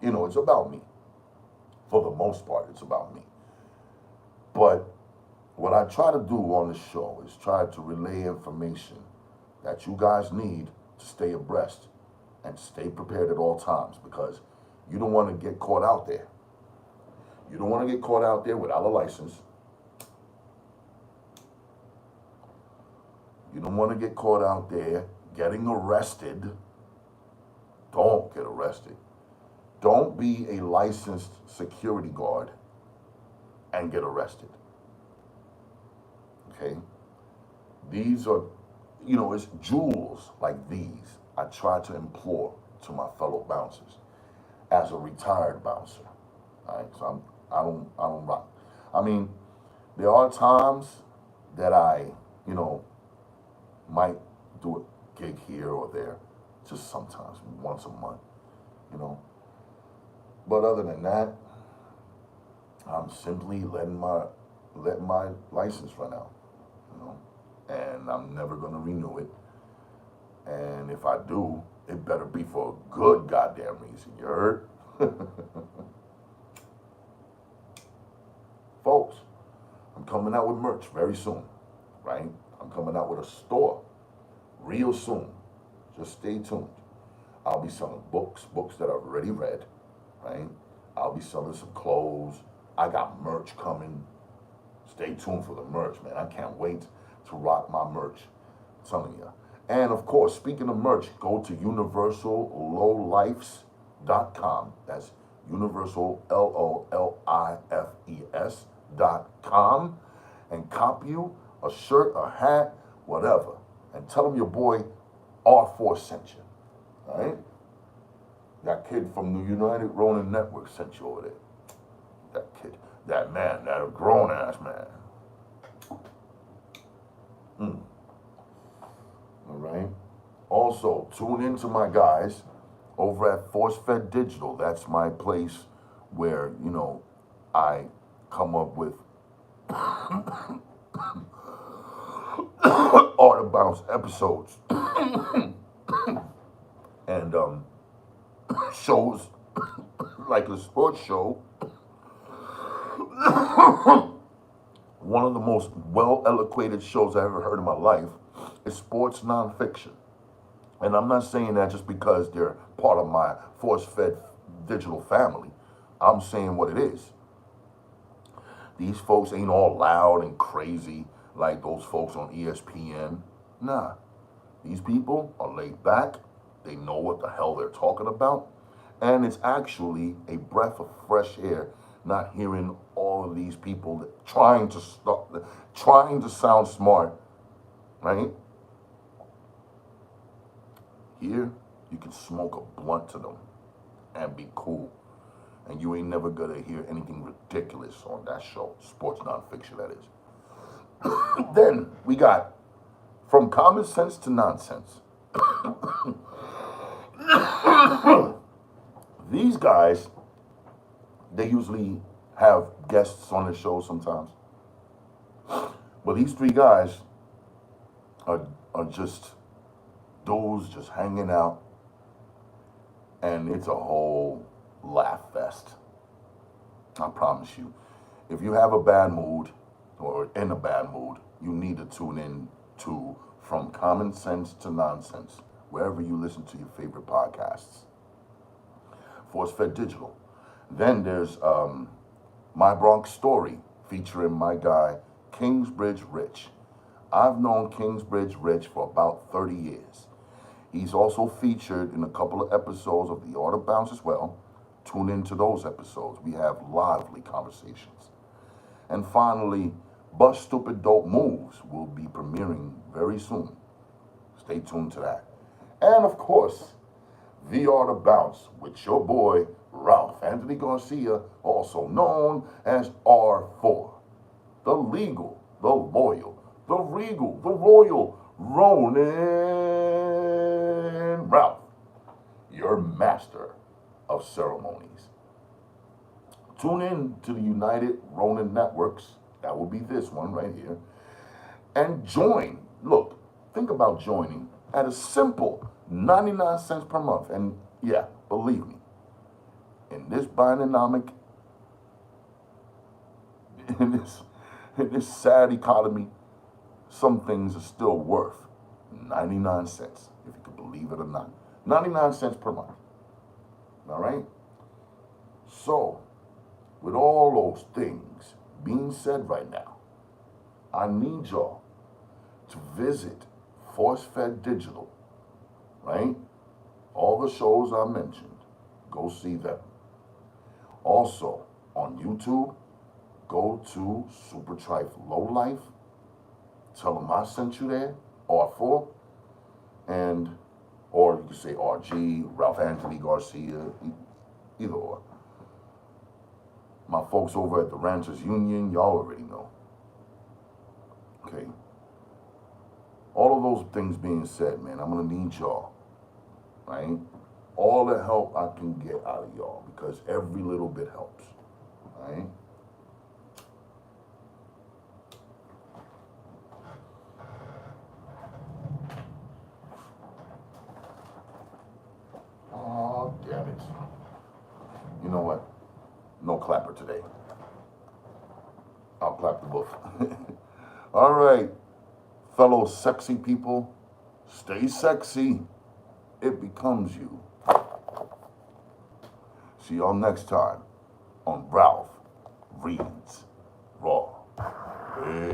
S2: You know, it's about me. For the most part, it's about me. But what I try to do on this show is try to relay information that you guys need to stay abreast and stay prepared at all times, because you don't want to get caught out there. You don't want to get caught out there without a license. You don't want to get caught out there getting arrested. Don't get arrested. Don't be a licensed security guard and get arrested. Okay? These are, you know, it's jewels like these I try to implore to my fellow bouncers as a retired bouncer. All right? So I don't rock. I mean, there are times that I, you know, might do a gig here or there, just sometimes, once a month, you know. But other than that, I'm simply letting my license run out, you know, and I'm never gonna renew it. And if I do, it better be for a good goddamn reason. You heard? Folks, I'm coming out with merch very soon, right? I'm coming out with a store real soon. Just stay tuned. I'll be selling books that I've already read, right? I'll be selling some clothes. I got merch coming. Stay tuned for the merch, man. I can't wait to rock my merch. I'm telling you. And of course, speaking of merch, go to universallowlifes.com. That's universallowlifes.com, and cop you a shirt, a hat, whatever. And tell them your boy R4 sent you. All right? That kid from the United Ronin Network sent you over there. That kid, that man, that grown ass man. All right. Also, tune in to my guys over at Force Fed Digital. That's my place where, you know, I come up with Art of Bounce episodes and shows like a sports show. One of the most well-eloquated shows I ever heard in my life is sports nonfiction. And I'm not saying that just because they're part of my force-fed digital family. I'm saying what it is. These folks ain't all loud and crazy like those folks on ESPN. Nah, these people are laid back. They know what the hell they're talking about. And it's actually a breath of fresh air not hearing all of these people that trying to sound smart, right? Here, you can smoke a blunt to them and be cool. And you ain't never gonna hear anything ridiculous on that show. Sports nonfiction, that is. Then we got From Common Sense to Nonsense. These guys, they usually have guests on the show sometimes. But these three guys are just dudes just hanging out, and it's a whole laugh fest. I promise you. If you have a bad mood or in a bad mood, you need to tune in to From Common Sense to Nonsense, wherever you listen to your favorite podcasts. Force Fed Digital. Then there's My Bronx Story, featuring my guy, Kingsbridge Rich. I've known Kingsbridge Rich for about 30 years. He's also featured in a couple of episodes of The Art of Bounce as well. Tune into those episodes. We have lively conversations. And finally, Bust Stupid Dope Moves will be premiering very soon. Stay tuned to that. And of course, The Art of Bounce with your boy, Ralph Anthony Garcia, also known as R4. The legal, the loyal, the regal, the royal Ronin Ralph, your master of ceremonies. Tune in to the United Ronin Networks, that will be this one right here, and join. Look, think about joining at a simple 99 cents per month. And yeah, believe me, in this Bidenomic, in this sad economy, some things are still worth 99 cents, if you can believe it or not. 99 cents per month. All right? So, with all those things being said right now, I need y'all to visit Force Fed Digital, right? All the shows I mentioned, go see them. Also, on YouTube, go to Super Trife Low Life. Tell them I sent you there, R4, and, or you can say RG, Ralph Anthony Garcia, either or. My folks over at the Ranchers Union, y'all already know. Okay. All of those things being said, man, I'm gonna need y'all, right? All the help I can get out of y'all, because every little bit helps, right? Oh, damn it. You know what? No clapper today. I'll clap the book. All right, fellow sexy people, stay sexy. It becomes you. See y'all next time on Ralph Reads Raw. Hey.